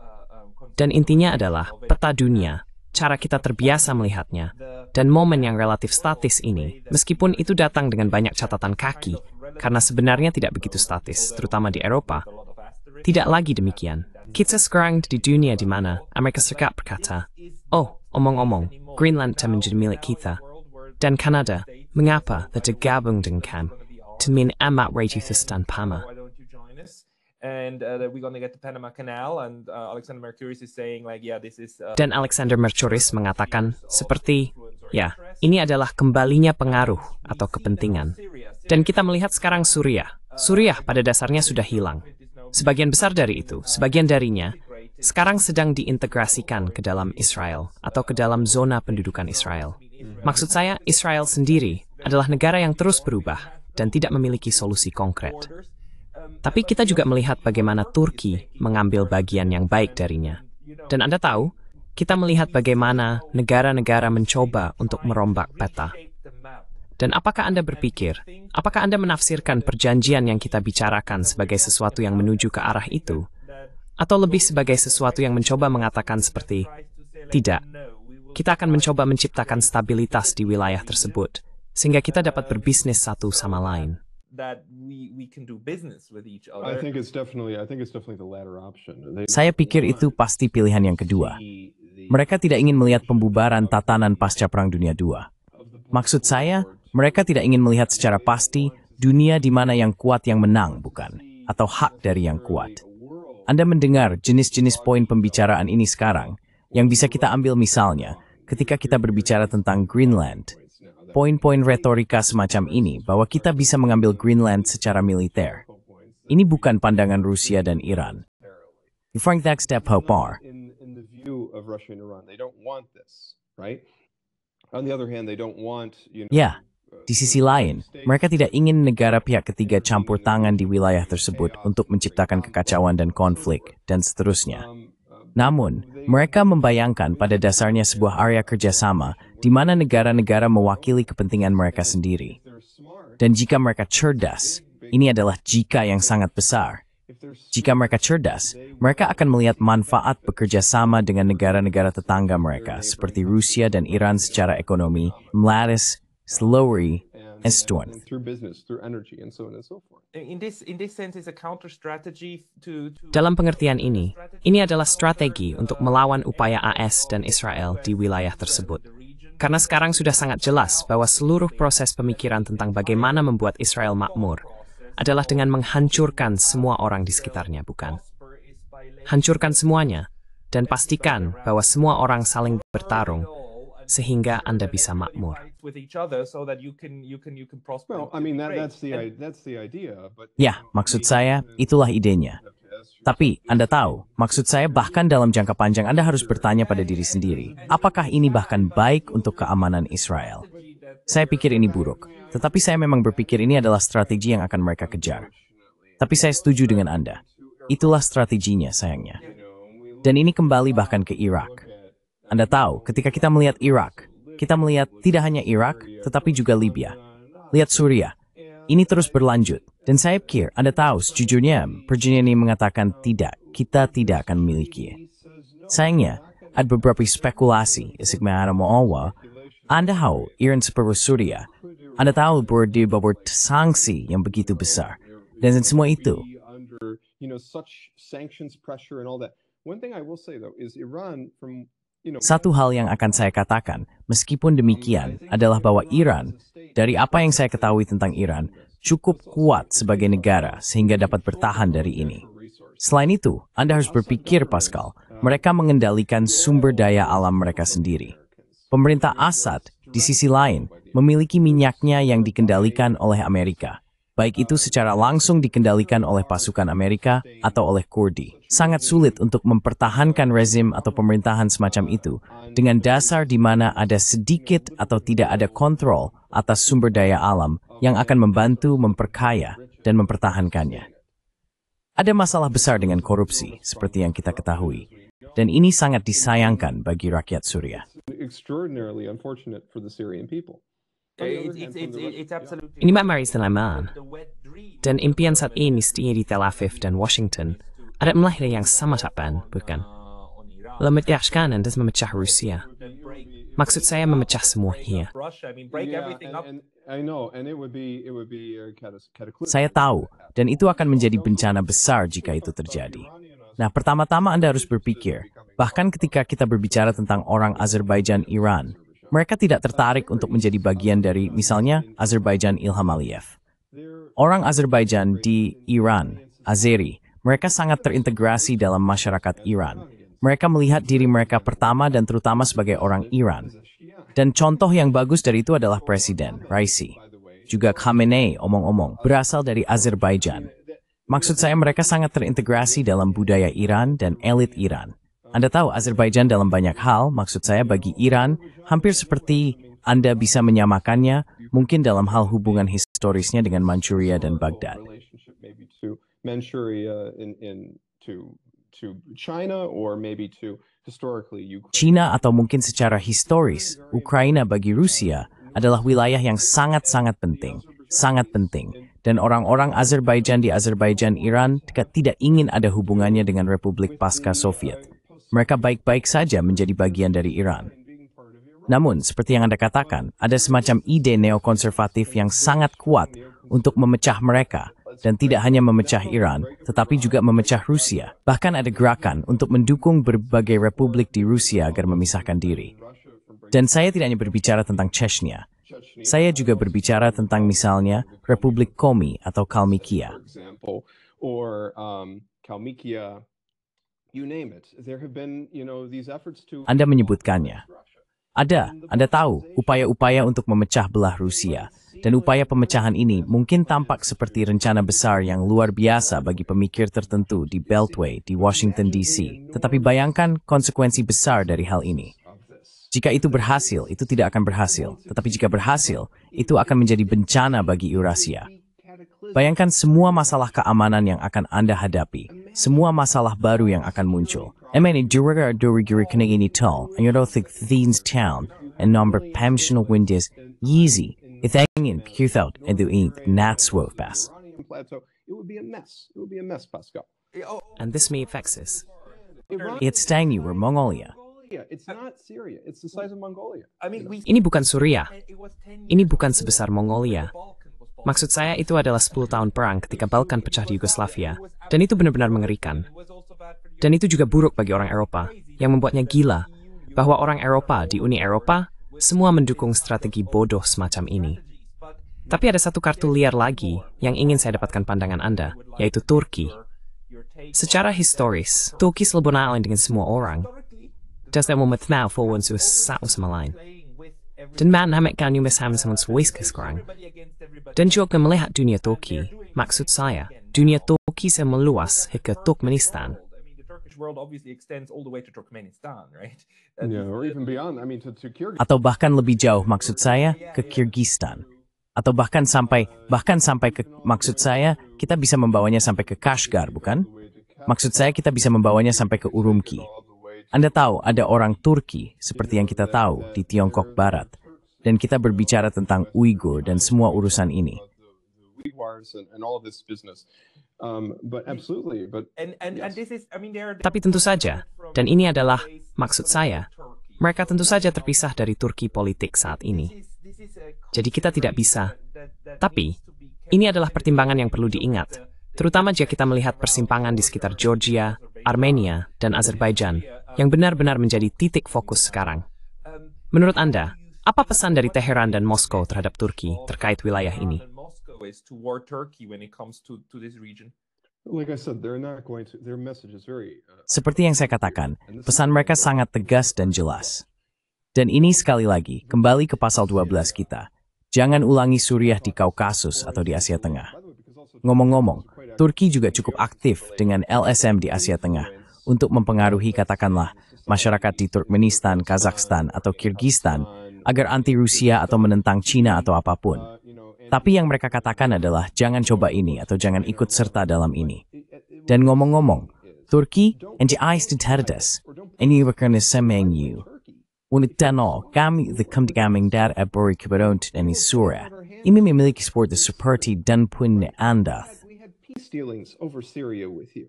Dan intinya adalah peta dunia, cara kita terbiasa melihatnya, dan momen yang relatif statis ini, meskipun itu datang dengan banyak catatan kaki, karena sebenarnya tidak begitu statis, terutama di Eropa. Tidak lagi demikian. Kita sekarang di dunia di mana Amerika Serikat berkata, oh, omong-omong, Greenland tak menjadi milik kita. Dan Kanada, mengapa tidak gabung dengan kami? Temin amat radius dan Pama. And we're going to get the Panama Canal, and Alexander Mercuris is saying like, yeah, this is. Dan Alexander Mercuris mengatakan seperti, ya, ini adalah kembalinya pengaruh atau kepentingan. Dan kita melihat sekarang Suriah. Suriah pada dasarnya sudah hilang. Sebagian besar dari itu, sebagian darinya, sekarang sedang diintegrasikan ke dalam Israel atau ke dalam zona pendudukan Israel. Maksud saya, Israel sendiri adalah negara yang terus berubah dan tidak memiliki solusi konkret. Tapi kita juga melihat bagaimana Turki mengambil bagian yang baik darinya. Dan Anda tahu, kita melihat bagaimana negara-negara mencoba untuk merombak peta. Dan apakah Anda berpikir, apakah Anda menafsirkan perjanjian yang kita bicarakan sebagai sesuatu yang menuju ke arah itu? Atau lebih sebagai sesuatu yang mencoba mengatakan seperti, tidak, kita akan mencoba menciptakan stabilitas di wilayah tersebut, sehingga kita dapat berbisnis satu sama lain. That we can do business with each other. I think it's definitely the latter option. Saya pikir itu pasti pilihan yang kedua. Mereka tidak ingin melihat pembubaran tatanan pasca Perang Dunia II. Maksud saya, mereka tidak ingin melihat secara pasti dunia di mana yang kuat yang menang, bukan? Atau hak dari yang kuat. Anda mendengar jenis-jenis poin pembicaraan ini sekarang, yang bisa kita ambil misalnya, ketika kita berbicara tentang Greenland. Poin-poin retorika semacam ini bahwa kita bisa mengambil Greenland secara militer. Ini bukan pandangan Rusia dan Iran. Frank Step Hopar. In the view of Russia and Iran, they don't want this, right? On the other hand, they don't want, Ya, di sisi lain, mereka tidak ingin negara pihak ketiga campur tangan di wilayah tersebut untuk menciptakan kekacauan dan konflik, dan seterusnya. Namun, mereka membayangkan pada dasarnya sebuah area kerjasama di mana negara-negara mewakili kepentingan mereka sendiri. Dan jika mereka cerdas, ini adalah jika yang sangat besar. Jika mereka cerdas, mereka akan melihat manfaat bekerja sama dengan negara-negara tetangga mereka, seperti Rusia dan Iran secara ekonomi, Mlades, Slowery, and strength. through business, through energy, and so on and so forth. In this sense, it's a counter strategy to. Dalam pengertian ini adalah strategi untuk melawan upaya AS dan Israel di wilayah tersebut. Karena sekarang sudah sangat jelas bahwa seluruh proses pemikiran tentang bagaimana membuat Israel makmur adalah dengan menghancurkan semua orang di sekitarnya, bukan? Hancurkan semuanya, dan pastikan bahwa semua orang saling bertarung, sehingga Anda bisa makmur. Well, I mean that's the idea, but Ya, maksud saya, itulah idenya. Tapi, Anda tahu, maksud saya bahkan dalam jangka panjang Anda harus bertanya pada diri sendiri, apakah ini bahkan baik untuk keamanan Israel? Saya pikir ini buruk, tetapi saya memang berpikir ini adalah strategi yang akan mereka kejar. Tapi saya setuju dengan Anda. Itulah strateginya, sayangnya. Dan ini kembali bahkan ke Irak. Anda tahu, ketika kita melihat Irak, kita melihat tidak hanya Irak, tetapi juga Libya. Lihat Suriah. Ini terus berlanjut. Dan saya pikir, Anda tahu, sejujurnya, perjanjian ini mengatakan tidak, kita tidak akan memiliki. Sayangnya, ada beberapa spekulasi isik mga maawa. Anda tahu Iran seperti Syria. Anda tahu bahwa di bawah sanksi yang begitu besar. Dan semua itu, satu hal yang akan saya katakan, meskipun demikian, adalah bahwa Iran, dari apa yang saya ketahui tentang Iran, cukup kuat sebagai negara sehingga dapat bertahan dari ini. Selain itu, Anda harus berpikir, Pascal, mereka mengendalikan sumber daya alam mereka sendiri. Pemerintah Assad, di sisi lain, memiliki minyaknya yang dikendalikan oleh Amerika. Baik itu secara langsung dikendalikan oleh pasukan Amerika atau oleh Kurdi. Sangat sulit untuk mempertahankan rezim atau pemerintahan semacam itu dengan dasar di mana ada sedikit atau tidak ada kontrol atas sumber daya alam yang akan membantu memperkaya dan mempertahankannya. Ada masalah besar dengan korupsi, seperti yang kita ketahui. Dan ini sangat disayangkan bagi rakyat Suriah. Ini Mari Sulaiman. Dan impian saat ini setinggi di Tel Aviv dan Washington ada melahirkan yang sama saban, bukan? Memecahkan dan memecah Rusia. Maksud saya memecah semua here. Saya tahu, dan itu akan menjadi bencana besar jika itu terjadi. Nah, pertama-tama Anda harus berpikir, bahkan ketika kita berbicara tentang orang Azerbaijan Iran, mereka tidak tertarik untuk menjadi bagian dari, misalnya, Azerbaijan Ilham Aliyev. Orang Azerbaijan di Iran, Azeri, mereka sangat terintegrasi dalam masyarakat Iran. Mereka melihat diri mereka pertama dan terutama sebagai orang Iran. Dan contoh yang bagus dari itu adalah Presiden Raisi. Juga Khamenei, omong-omong, berasal dari Azerbaijan. Maksud saya mereka sangat terintegrasi dalam budaya Iran dan elit Iran. Anda tahu Azerbaijan dalam banyak hal, maksud saya bagi Iran, hampir seperti Anda bisa menyamakannya, mungkin dalam hal hubungan historisnya dengan Manchuria dan Baghdad. China atau mungkin secara historis, Ukraina bagi Rusia adalah wilayah yang sangat-sangat penting. Sangat penting, dan orang-orang Azerbaijan di Azerbaijan Iran tidak ingin ada hubungannya dengan Republik Pasca Soviet. Mereka baik-baik saja menjadi bagian dari Iran. Namun, seperti yang Anda katakan, ada semacam ide neokonservatif yang sangat kuat untuk memecah mereka, dan tidak hanya memecah Iran, tetapi juga memecah Rusia. Bahkan ada gerakan untuk mendukung berbagai republik di Rusia agar memisahkan diri. Dan saya tidak hanya berbicara tentang Chechnya. Saya juga berbicara tentang misalnya Republik Komi atau Kalmykia. Anda menyebutkannya. Anda tahu upaya-upaya untuk memecah belah Rusia. Dan upaya pemecahan ini mungkin tampak seperti rencana besar yang luar biasa bagi pemikir tertentu di Beltway di Washington DC. Tetapi bayangkan konsekuensi besar dari hal ini. Jika itu berhasil, itu tidak akan berhasil. Tetapi jika berhasil, itu akan menjadi bencana bagi Eurasia. Bayangkan semua masalah keamanan yang akan Anda hadapi. Semua masalah baru yang akan muncul. Emeni juga dorigiri kena ini tol. Anyodothik Thines Town. And number pensional windows. Easy. Ithangin Qthout. And the ink Natswo pass. And this may affect us. It's Stangy or Mongolia. Ini bukan Suriah. Ini bukan sebesar Mongolia. Maksud saya itu adalah 10 tahun perang ketika Balkan pecah di Yugoslavia. Dan itu benar-benar mengerikan. Dan itu juga buruk bagi orang Eropa, yang membuatnya gila bahwa orang Eropa di Uni Eropa semua mendukung strategi bodoh semacam ini. Tapi ada satu kartu liar lagi yang ingin saya dapatkan pandangan Anda, yaitu Turki. Secara historis, Turki selalu bernaung dengan semua orang. Das är med now for one så sama lain. Dan man hamek kan ju mest hamna som en swiskerskrang. Dan juga melihat dunia Turki, maksud saya, dunia Turki yang meluas hingga Turkmenistan. Atau bahkan lebih jauh, maksud saya, ke Kyrgyzstan. Atau bahkan sampai ke, maksud saya, kita bisa membawanya sampai ke Kashgar, bukan? Maksud saya kita bisa membawanya sampai ke Urumqi. Anda tahu ada orang Turki, seperti yang kita tahu, di Tiongkok Barat. Dan kita berbicara tentang Uighur dan semua urusan ini. wires and all of this business. But absolutely, but And this is, I mean, Tapi tentu saja, dan ini adalah maksud saya, mereka tentu saja terpisah dari Turki politik saat ini. Jadi kita tidak bisa. Tapi, ini adalah pertimbangan yang perlu diingat, terutama jika kita melihat persimpangan di sekitar Georgia, Armenia, dan Azerbaijan, yang benar-benar menjadi titik fokus sekarang. Menurut Anda, apa pesan dari Teheran dan Moskow terhadap Turki terkait wilayah ini? like I said, they're not going to. Their message is very. Seperti yang saya katakan, pesan mereka sangat tegas dan jelas. Dan ini sekali lagi, kembali ke pasal 12 kita. Jangan ulangi Suriah di Kaukasus atau di Asia Tengah. Ngomong-ngomong, Turki juga cukup aktif dengan LSM di Asia Tengah untuk mempengaruhi katakanlah masyarakat di Turkmenistan, Kazakhstan, atau Kyrgyzstan agar anti-Rusia atau menentang Cina atau apapun. Tapi yang mereka katakan adalah jangan coba ini atau jangan ikut serta dalam ini. Dan ngomong-ngomong, Turki NCIS terhadap ini bukan semenyu. Unitano kami the kaming dar abori keberont dan Suriah. Ini memiliki seperti seperti dan pun Anda. We had peace dealings over Syria with you,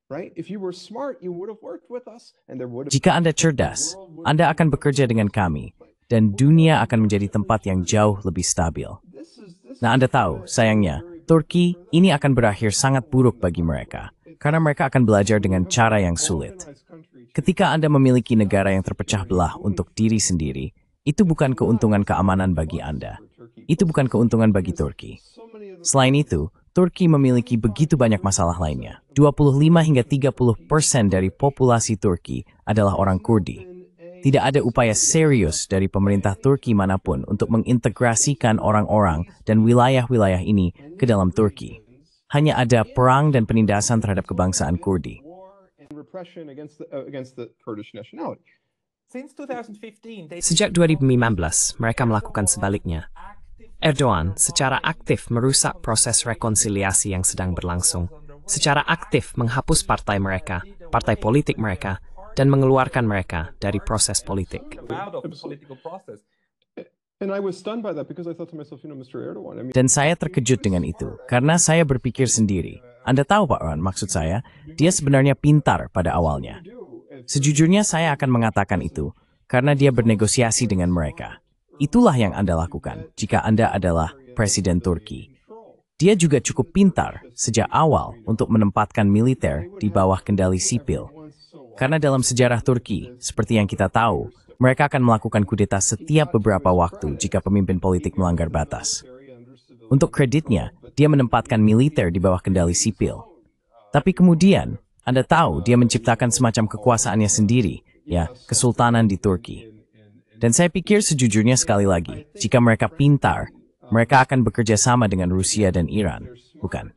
right? If you were smart, you would have worked with us, and there would have. Jika Anda cerdas, Anda akan bekerja dengan kami, dan dunia akan menjadi tempat yang jauh lebih stabil. Nah, Anda tahu, sayangnya, Turki ini akan berakhir sangat buruk bagi mereka, karena mereka akan belajar dengan cara yang sulit. Ketika Anda memiliki negara yang terpecah belah untuk diri sendiri, itu bukan keuntungan keamanan bagi Anda. Itu bukan keuntungan bagi Turki. Selain itu, Turki memiliki begitu banyak masalah lainnya. 25 hingga 30% dari populasi Turki adalah orang Kurdi. Tidak ada upaya serius dari pemerintah Turki manapun untuk mengintegrasikan orang-orang dan wilayah-wilayah ini ke dalam Turki. Hanya ada perang dan penindasan terhadap kebangsaan Kurdi. Sejak 2015, mereka melakukan sebaliknya. Erdogan secara aktif merusak proses rekonsiliasi yang sedang berlangsung, secara aktif menghapus partai mereka, partai politik mereka, dan mengeluarkan mereka dari proses politik. Dan saya terkejut dengan itu, karena saya berpikir sendiri. Anda tahu Pak Ron, maksud saya, dia sebenarnya pintar pada awalnya. Sejujurnya saya akan mengatakan itu, karena dia bernegosiasi dengan mereka. Itulah yang Anda lakukan jika Anda adalah Presiden Turki. Dia juga cukup pintar sejak awal untuk menempatkan militer di bawah kendali sipil. Karena dalam sejarah Turki, seperti yang kita tahu, mereka akan melakukan kudeta setiap beberapa waktu jika pemimpin politik melanggar batas. Untuk kreditnya, dia menempatkan militer di bawah kendali sipil. Tapi kemudian, Anda tahu dia menciptakan semacam kekuasaannya sendiri, ya, kesultanan di Turki. Dan saya pikir sejujurnya sekali lagi, jika mereka pintar, mereka akan bekerja sama dengan Rusia dan Iran, bukan?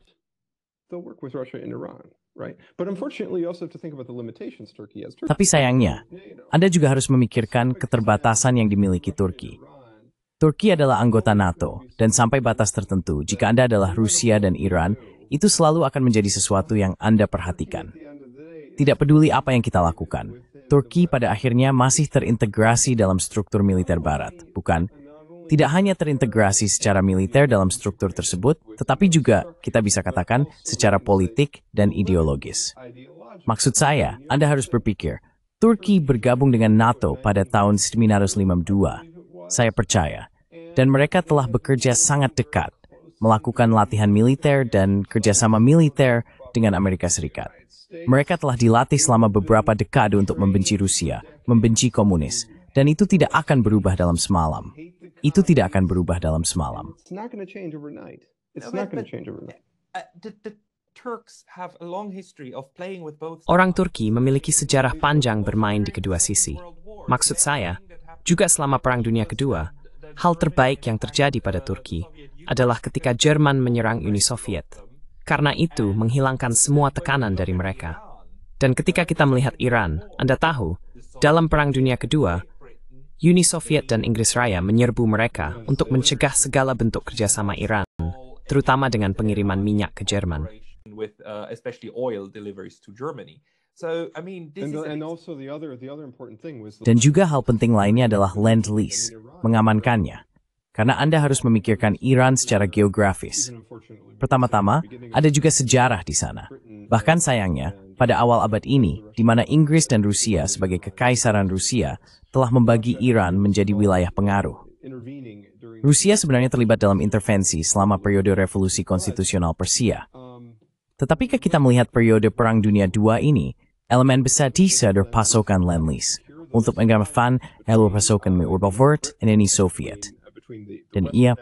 Tapi sayangnya, Anda juga harus memikirkan keterbatasan yang dimiliki Turki. Turki adalah anggota NATO, dan sampai batas tertentu, jika Anda adalah Rusia dan Iran, itu selalu akan menjadi sesuatu yang Anda perhatikan. Tidak peduli apa yang kita lakukan, Turki pada akhirnya masih terintegrasi dalam struktur militer Barat, bukan? Tidak hanya terintegrasi secara militer dalam struktur tersebut, tetapi juga kita bisa katakan secara politik dan ideologis. Maksud saya, Anda harus berpikir, Turki bergabung dengan NATO pada tahun 1952. Saya percaya. Dan mereka telah bekerja sangat dekat, melakukan latihan militer dan kerjasama militer dengan Amerika Serikat. Mereka telah dilatih selama beberapa dekade untuk membenci Rusia, membenci komunis, dan itu tidak akan berubah dalam semalam. Itu tidak akan berubah dalam semalam. Orang Turki memiliki sejarah panjang bermain di kedua sisi. Maksud saya, juga selama Perang Dunia Kedua, hal terbaik yang terjadi pada Turki adalah ketika Jerman menyerang Uni Soviet. Karena itu menghilangkan semua tekanan dari mereka. Dan ketika kita melihat Iran, Anda tahu, dalam Perang Dunia Kedua, Uni Soviet dan Inggris Raya menyerbu mereka untuk mencegah segala bentuk kerjasama Iran, terutama dengan pengiriman minyak ke Jerman. Dan juga hal penting lainnya adalah Lend-Lease, mengamankannya. karena Anda harus memikirkan Iran secara geografis. Pertama-tama, ada juga sejarah di sana. Bahkan sayangnya, pada awal abad ini, di mana Inggris dan Rusia sebagai kekaisaran Rusia telah membagi Iran menjadi wilayah pengaruh. Rusia sebenarnya terlibat dalam intervensi selama periode revolusi konstitusional Persia. Tetapi kita melihat periode Perang Dunia II ini, elemen besar dari pasukan Lend-Lease untuk mengamankan elu pasukan Urbalvert dan Uni Soviet. Dan ia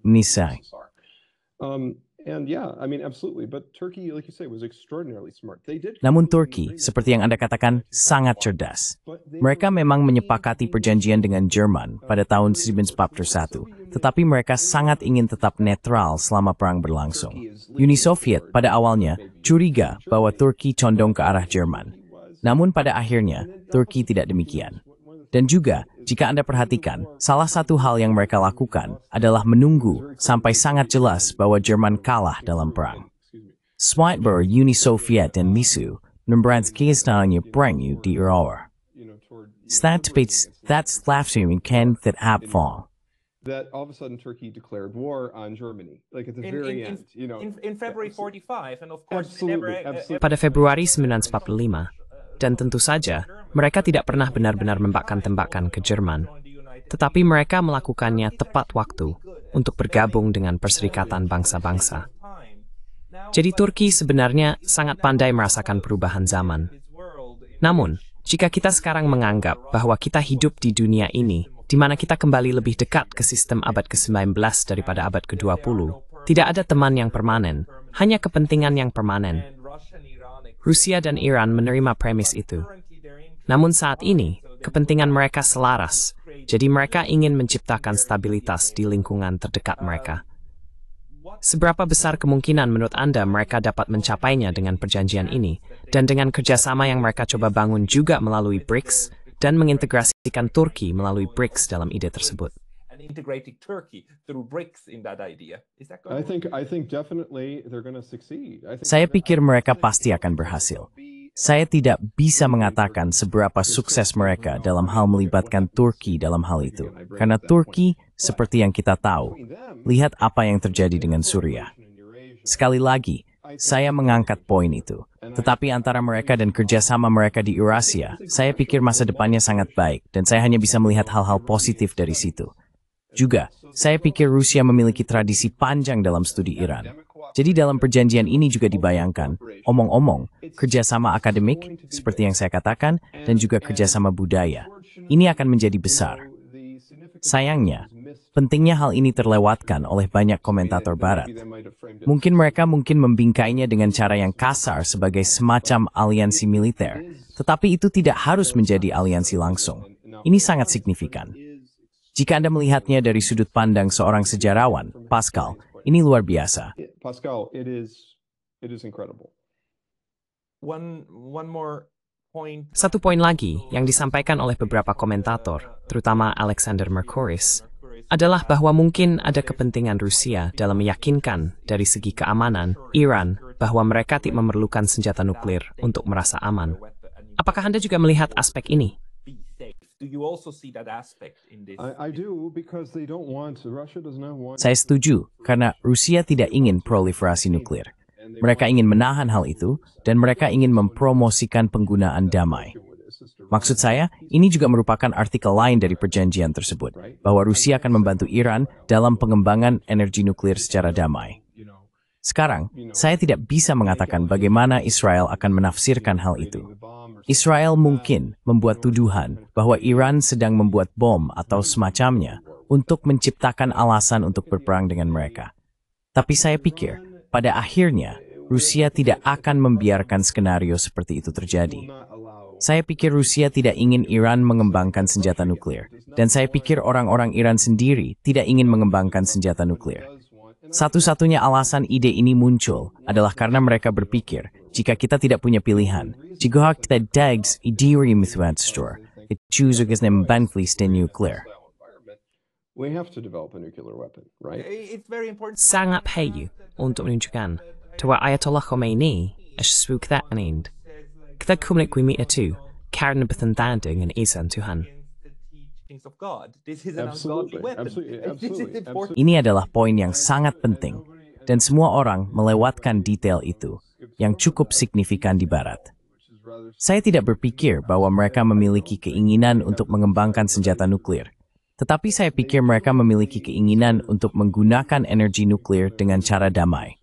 menisai. Namun Turki, seperti yang Anda katakan, sangat cerdas. Mereka memang menyepakati perjanjian dengan Jerman pada tahun 1941, tetapi mereka sangat ingin tetap netral selama perang berlangsung. Uni Soviet pada awalnya curiga bahwa Turki condong ke arah Jerman. Namun pada akhirnya, Turki tidak demikian. Dan juga, jika Anda perhatikan, salah satu hal yang mereka lakukan adalah menunggu sampai sangat jelas bahwa Jerman kalah dalam perang. Schweitzer, Uni Soviet, dan Misu memberantakan istananya perang di Eropa. That's laughing can that abfall. That all of a sudden Turkey declared war on Germany, like at the very end, in February 45, and of course absolutely. Pada Februari 1945, dan tentu saja, mereka tidak pernah benar-benar membakar-tembakan ke Jerman. Tetapi mereka melakukannya tepat waktu untuk bergabung dengan Perserikatan Bangsa-Bangsa. Jadi Turki sebenarnya sangat pandai merasakan perubahan zaman. Namun, jika kita sekarang menganggap bahwa kita hidup di dunia ini, di mana kita kembali lebih dekat ke sistem abad ke-19 daripada abad ke-20, tidak ada teman yang permanen, hanya kepentingan yang permanen. Rusia dan Iran menerima premis itu. Namun saat ini, kepentingan mereka selaras, jadi mereka ingin menciptakan stabilitas di lingkungan terdekat mereka. Seberapa besar kemungkinan menurut Anda mereka dapat mencapainya dengan perjanjian ini, dan dengan kerjasama yang mereka coba bangun juga melalui BRICS, dan mengintegrasikan Turki melalui BRICS dalam ide tersebut? Integrating Turkey through BRICS in that idea. Is that I think definitely they're going to succeed. Saya pikir mereka pasti akan berhasil. Saya tidak bisa mengatakan seberapa sukses mereka dalam hal melibatkan Turki dalam hal itu. Karena Turki, seperti yang kita tahu, lihat apa yang terjadi dengan Suriah. Sekali lagi, saya mengangkat poin itu. Tetapi antara mereka dan kerjasama mereka di Eurasia, saya pikir masa depannya sangat baik, dan saya hanya bisa melihat hal-hal positif dari situ. Juga, saya pikir Rusia memiliki tradisi panjang dalam studi Iran. Jadi dalam perjanjian ini juga dibayangkan, omong-omong, kerjasama akademik, seperti yang saya katakan, dan juga kerjasama budaya. Ini akan menjadi besar. Sayangnya, pentingnya hal ini terlewatkan oleh banyak komentator Barat. Mungkin mereka membingkainya dengan cara yang kasar sebagai semacam aliansi militer, tetapi itu tidak harus menjadi aliansi langsung. Ini sangat signifikan. Jika Anda melihatnya dari sudut pandang seorang sejarawan, Pascal, ini luar biasa. Pascal, it is incredible. one more point? Satu poin lagi yang disampaikan oleh beberapa komentator, terutama Alexander Mercouris, adalah bahwa mungkin ada kepentingan Rusia dalam meyakinkan dari segi keamanan Iran bahwa mereka tidak memerlukan senjata nuklir untuk merasa aman. Apakah Anda juga melihat aspek ini? Do you also see that aspect in this? I do because they don't want Russia does not want. Saya setuju, karena Rusia tidak ingin proliferasi nuklir. Mereka ingin menahan hal itu, dan mereka ingin mempromosikan penggunaan damai. Maksud saya, ini juga merupakan artikel lain dari perjanjian tersebut, bahwa Rusia akan membantu Iran dalam pengembangan energi nuklir secara damai. Sekarang, saya tidak bisa mengatakan bagaimana Israel akan menafsirkan hal itu. Israel mungkin membuat tuduhan bahwa Iran sedang membuat bom atau semacamnya untuk menciptakan alasan untuk berperang dengan mereka. Tapi saya pikir, pada akhirnya, Rusia tidak akan membiarkan skenario seperti itu terjadi. Saya pikir Rusia tidak ingin Iran mengembangkan senjata nuklir, dan saya pikir orang-orang Iran sendiri tidak ingin mengembangkan senjata nuklir. Satu-satunya alasan ide ini muncul adalah karena mereka berpikir, jika kita tidak punya pilihan, jika kita dags idiri mithwanstor, it chooses membangklis nuklir. We have to develop a nuclear weapon, right? It's very important. Sangat hayu untuk menunjukkan bahwa Ayatollah Khomeini asuh that end. Kita komunik wimi itu karena bertentangan dengan izin Tuhan. giftings of God. This is an ungodly weapon. This is important. Ini adalah poin yang sangat penting, dan semua orang melewatkan detail itu, yang cukup signifikan di Barat. Saya tidak berpikir bahwa mereka memiliki keinginan untuk mengembangkan senjata nuklir, tetapi saya pikir mereka memiliki keinginan untuk menggunakan energi nuklir dengan cara damai.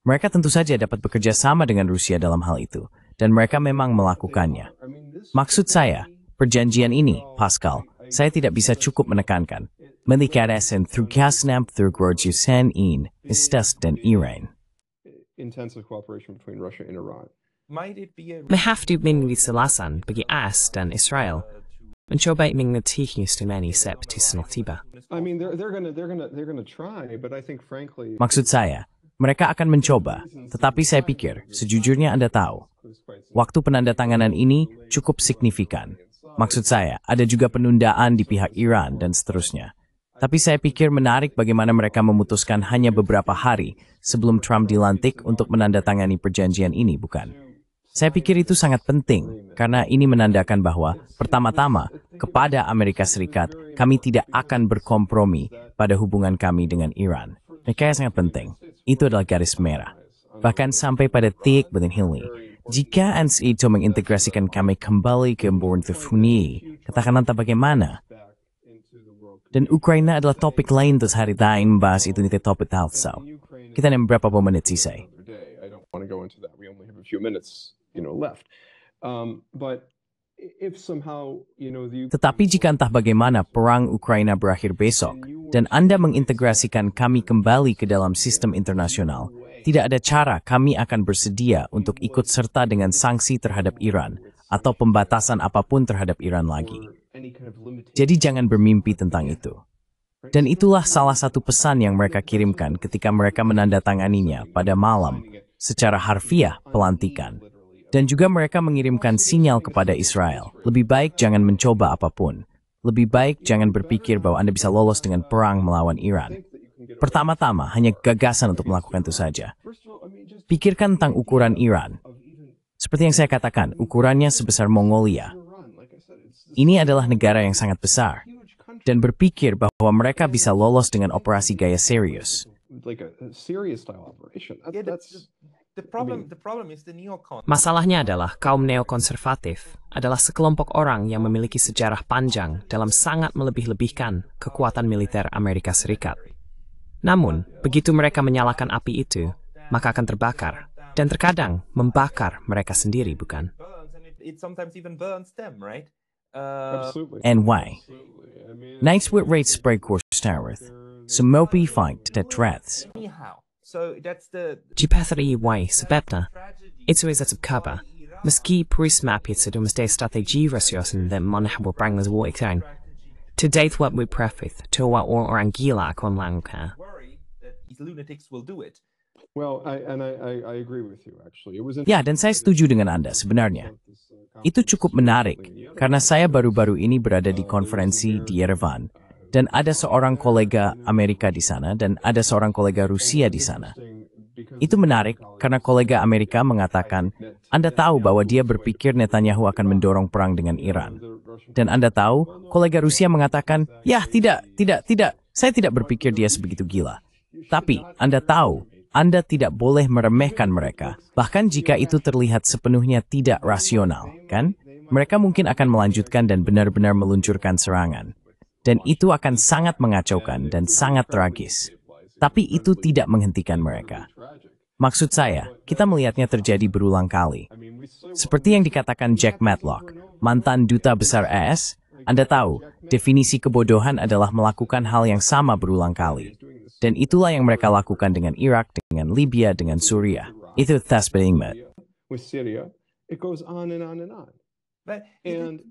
Mereka tentu saja dapat bekerja sama dengan Rusia dalam hal itu, dan mereka memang melakukannya. Maksud saya, perjanjian ini, Pascal, saya tidak bisa cukup menekankan. Melikadasan Thurkasnam Thurgorjusan in Istas dan Iran. Intensive cooperation between Russia and Iran. Mahafdu mingisalasan bagi AS dan Israel mencoba mengatih Yustumani septisnal tiba. I mean, they're gonna try, but I think frankly. Maksud saya, mereka akan mencoba, tetapi saya pikir, sejujurnya Anda tahu, waktu penandatanganan ini cukup signifikan. Maksud saya, ada juga penundaan di pihak Iran dan seterusnya. Tapi saya pikir menarik bagaimana mereka memutuskan hanya beberapa hari sebelum Trump dilantik untuk menandatangani perjanjian ini, bukan? Saya pikir itu sangat penting, karena ini menandakan bahwa, pertama-tama, kepada Amerika Serikat, kami tidak akan berkompromi pada hubungan kami dengan Iran. Mereka sangat penting. Itu adalah garis merah. Bahkan sampai pada titik ini, jika ANS itu mengintegrasikan kami kembali ke Bornthefuni, katakan entah bagaimana. Dan Ukraina adalah topik lain terus hari lain membahas itu di topik health. So, kita ada beberapa menit sisa. I don't want to go into that. We only have a few minutes, left. But if somehow, Tetapi jika entah bagaimana perang Ukraina berakhir besok, dan Anda mengintegrasikan kami kembali ke dalam sistem internasional, tidak ada cara kami akan bersedia untuk ikut serta dengan sanksi terhadap Iran, atau pembatasan apapun terhadap Iran lagi. Jadi jangan bermimpi tentang itu. Dan itulah salah satu pesan yang mereka kirimkan ketika mereka menandatanganinya pada malam, secara harfiah pelantikan. Dan juga mereka mengirimkan sinyal kepada Israel, lebih baik jangan mencoba apapun. Lebih baik jangan berpikir bahwa Anda bisa lolos dengan perang melawan Iran. Pertama-tama, hanya gagasan untuk melakukan itu saja. Pikirkan tentang ukuran Iran. Seperti yang saya katakan, ukurannya sebesar Mongolia. Ini adalah negara yang sangat besar. Dan berpikir bahwa mereka bisa lolos dengan operasi gaya serius. Masalahnya adalah kaum neokonservatif adalah sekelompok orang yang memiliki sejarah panjang dalam sangat melebih-lebihkan kekuatan militer Amerika Serikat. Namun, begitu mereka menyalakan api itu, maka akan terbakar, dan terkadang membakar mereka sendiri, bukan? And why? Nice with rate spray course towerth. Sumopi fight that threats. Jipethri why sebabnya, itu is kaba. Meski prismap itu mesti strategi rasiosan dan menahbul prangas war iksan. To date what we preface to what orang gila akan lakukan. Well, I agree with you actually. Ya, dan saya setuju dengan Anda sebenarnya. Itu cukup menarik, karena saya baru-baru ini berada di konferensi di Yerevan, dan ada seorang kolega Amerika di sana, dan ada seorang kolega Rusia di sana. Itu menarik, karena kolega Amerika mengatakan, Anda tahu bahwa dia berpikir Netanyahu akan mendorong perang dengan Iran. Dan Anda tahu, kolega Rusia mengatakan, ya tidak, saya tidak berpikir dia sebegitu gila. Tapi, Anda tahu, Anda tidak boleh meremehkan mereka, bahkan jika itu terlihat sepenuhnya tidak rasional, kan? Mereka mungkin akan melanjutkan dan benar-benar meluncurkan serangan. Dan itu akan sangat mengacaukan dan sangat tragis. Tapi itu tidak menghentikan mereka. Maksud saya, kita melihatnya terjadi berulang kali. Seperti yang dikatakan Jack Matlock, mantan duta besar AS, Anda tahu, definisi kebodohan adalah melakukan hal yang sama berulang kali. Dan itulah yang mereka lakukan dengan Irak, dengan Libya, dengan Suriah. Itu tasbihmat. With Syria, it goes on and on and on. And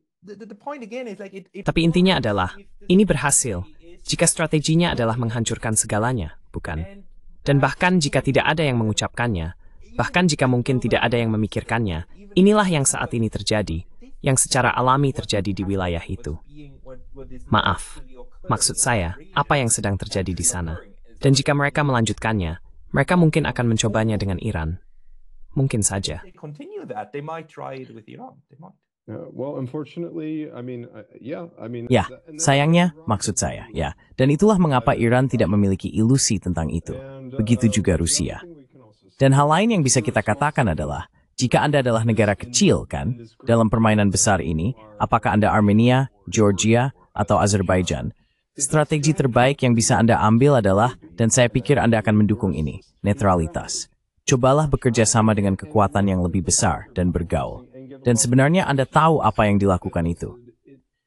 Tapi intinya adalah, ini berhasil jika strateginya adalah menghancurkan segalanya, bukan? Dan bahkan jika tidak ada yang mengucapkannya, bahkan jika mungkin tidak ada yang memikirkannya, inilah yang saat ini terjadi, yang secara alami terjadi di wilayah itu. Maaf, maksud saya, apa yang sedang terjadi di sana? Dan jika mereka melanjutkannya, mereka mungkin akan mencobanya dengan Iran. Mungkin saja. Well, unfortunately, Ya, sayangnya, maksud saya, ya. Dan itulah mengapa Iran tidak memiliki ilusi tentang itu. Begitu juga Rusia. Dan hal lain yang bisa kita katakan adalah, jika Anda adalah negara kecil, kan, dalam permainan besar ini, apakah Anda Armenia, Georgia, atau Azerbaijan, strategi terbaik yang bisa Anda ambil adalah, dan saya pikir Anda akan mendukung ini, netralitas. Cobalah bekerja sama dengan kekuatan yang lebih besar dan bergaul. Dan sebenarnya Anda tahu apa yang dilakukan itu.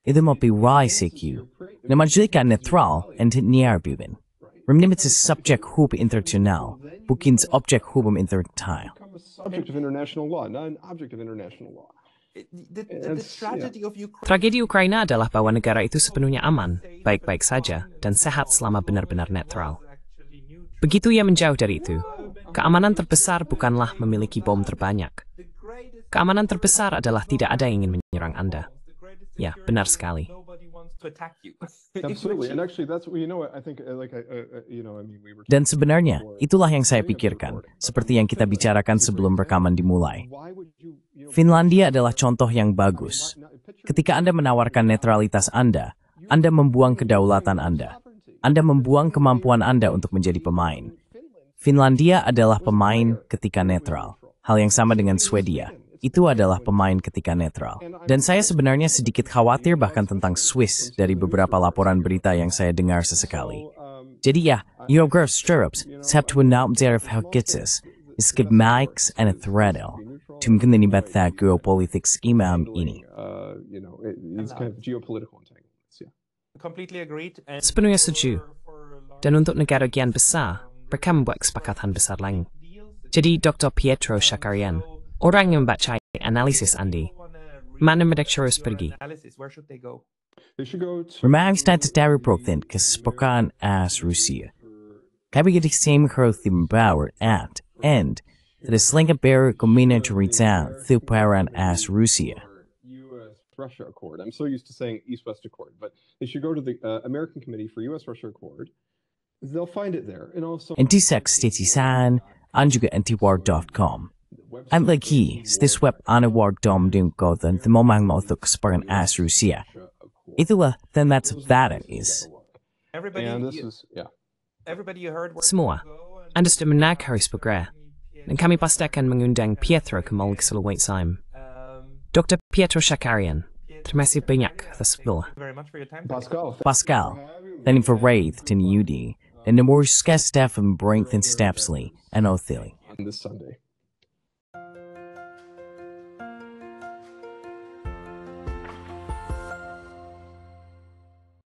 Itu memperbaiki, menjadikan netral and niarbubin. Remnimits is subject hub international, bukan objek hukum internal. Subject of international law, not an object of international law. Tragedi Ukraina adalah bahwa negara itu sepenuhnya aman, baik-baik saja, dan sehat selama benar-benar netral. Begitu ia menjauh dari itu, keamanan terbesar bukanlah memiliki bom terbanyak. Keamanan terbesar adalah tidak ada yang ingin menyerang Anda. Ya, benar sekali. Dan sebenarnya, itulah yang saya pikirkan, seperti yang kita bicarakan sebelum rekaman dimulai. Finlandia adalah contoh yang bagus. Ketika Anda menawarkan netralitas Anda membuang kedaulatan Anda. Anda membuang kemampuan Anda untuk menjadi pemain. Finlandia adalah pemain ketika netral. Hal yang sama dengan Swedia. Itu adalah pemain ketika netral. Dan saya sebenarnya sedikit khawatir bahkan tentang Swiss dari beberapa laporan berita yang saya dengar sesekali. Jadi ya, Jorger Sturrups, septuenal zerf helgitses, skibmaiks en het redel. Tumken inibat geopolitik imam ini. Sepenuhnya setuju. Dan untuk negara gian besar, mereka membuat kesepakatan besar lain. Jadi Dr. Pietro Shakarian, orang yang membaca analisis Andi, mana mereka harus pergi? Remangstad dari protein kesepakatan as Rusia. Kami jadi same growth membawa at end. That is slinga bear komina to resound through paran as Rusia. US-Russia Accord. I'm so used to saying East-West Accord, but they should go to the American Committee for US-Russia Accord. They'll find it there. And also Anti-sex statisan and juga antiwar.com. Ang lagi, this web antiwar.com din ko dan thumomang mo ito kasparan as Rusia. Itulah, then that's that is. Semua, Anda sudah menang harus bergerak. Dan kami pasti akan mengundang Pietro ke Mall Selawait-Saim. Dr. Pietro Shakarian, terima kasih banyak atas waktunya. Pascal, dan for Wraith to Newdy, and the more staff and Brainton Stapsley and O'Thilly. on this Sunday.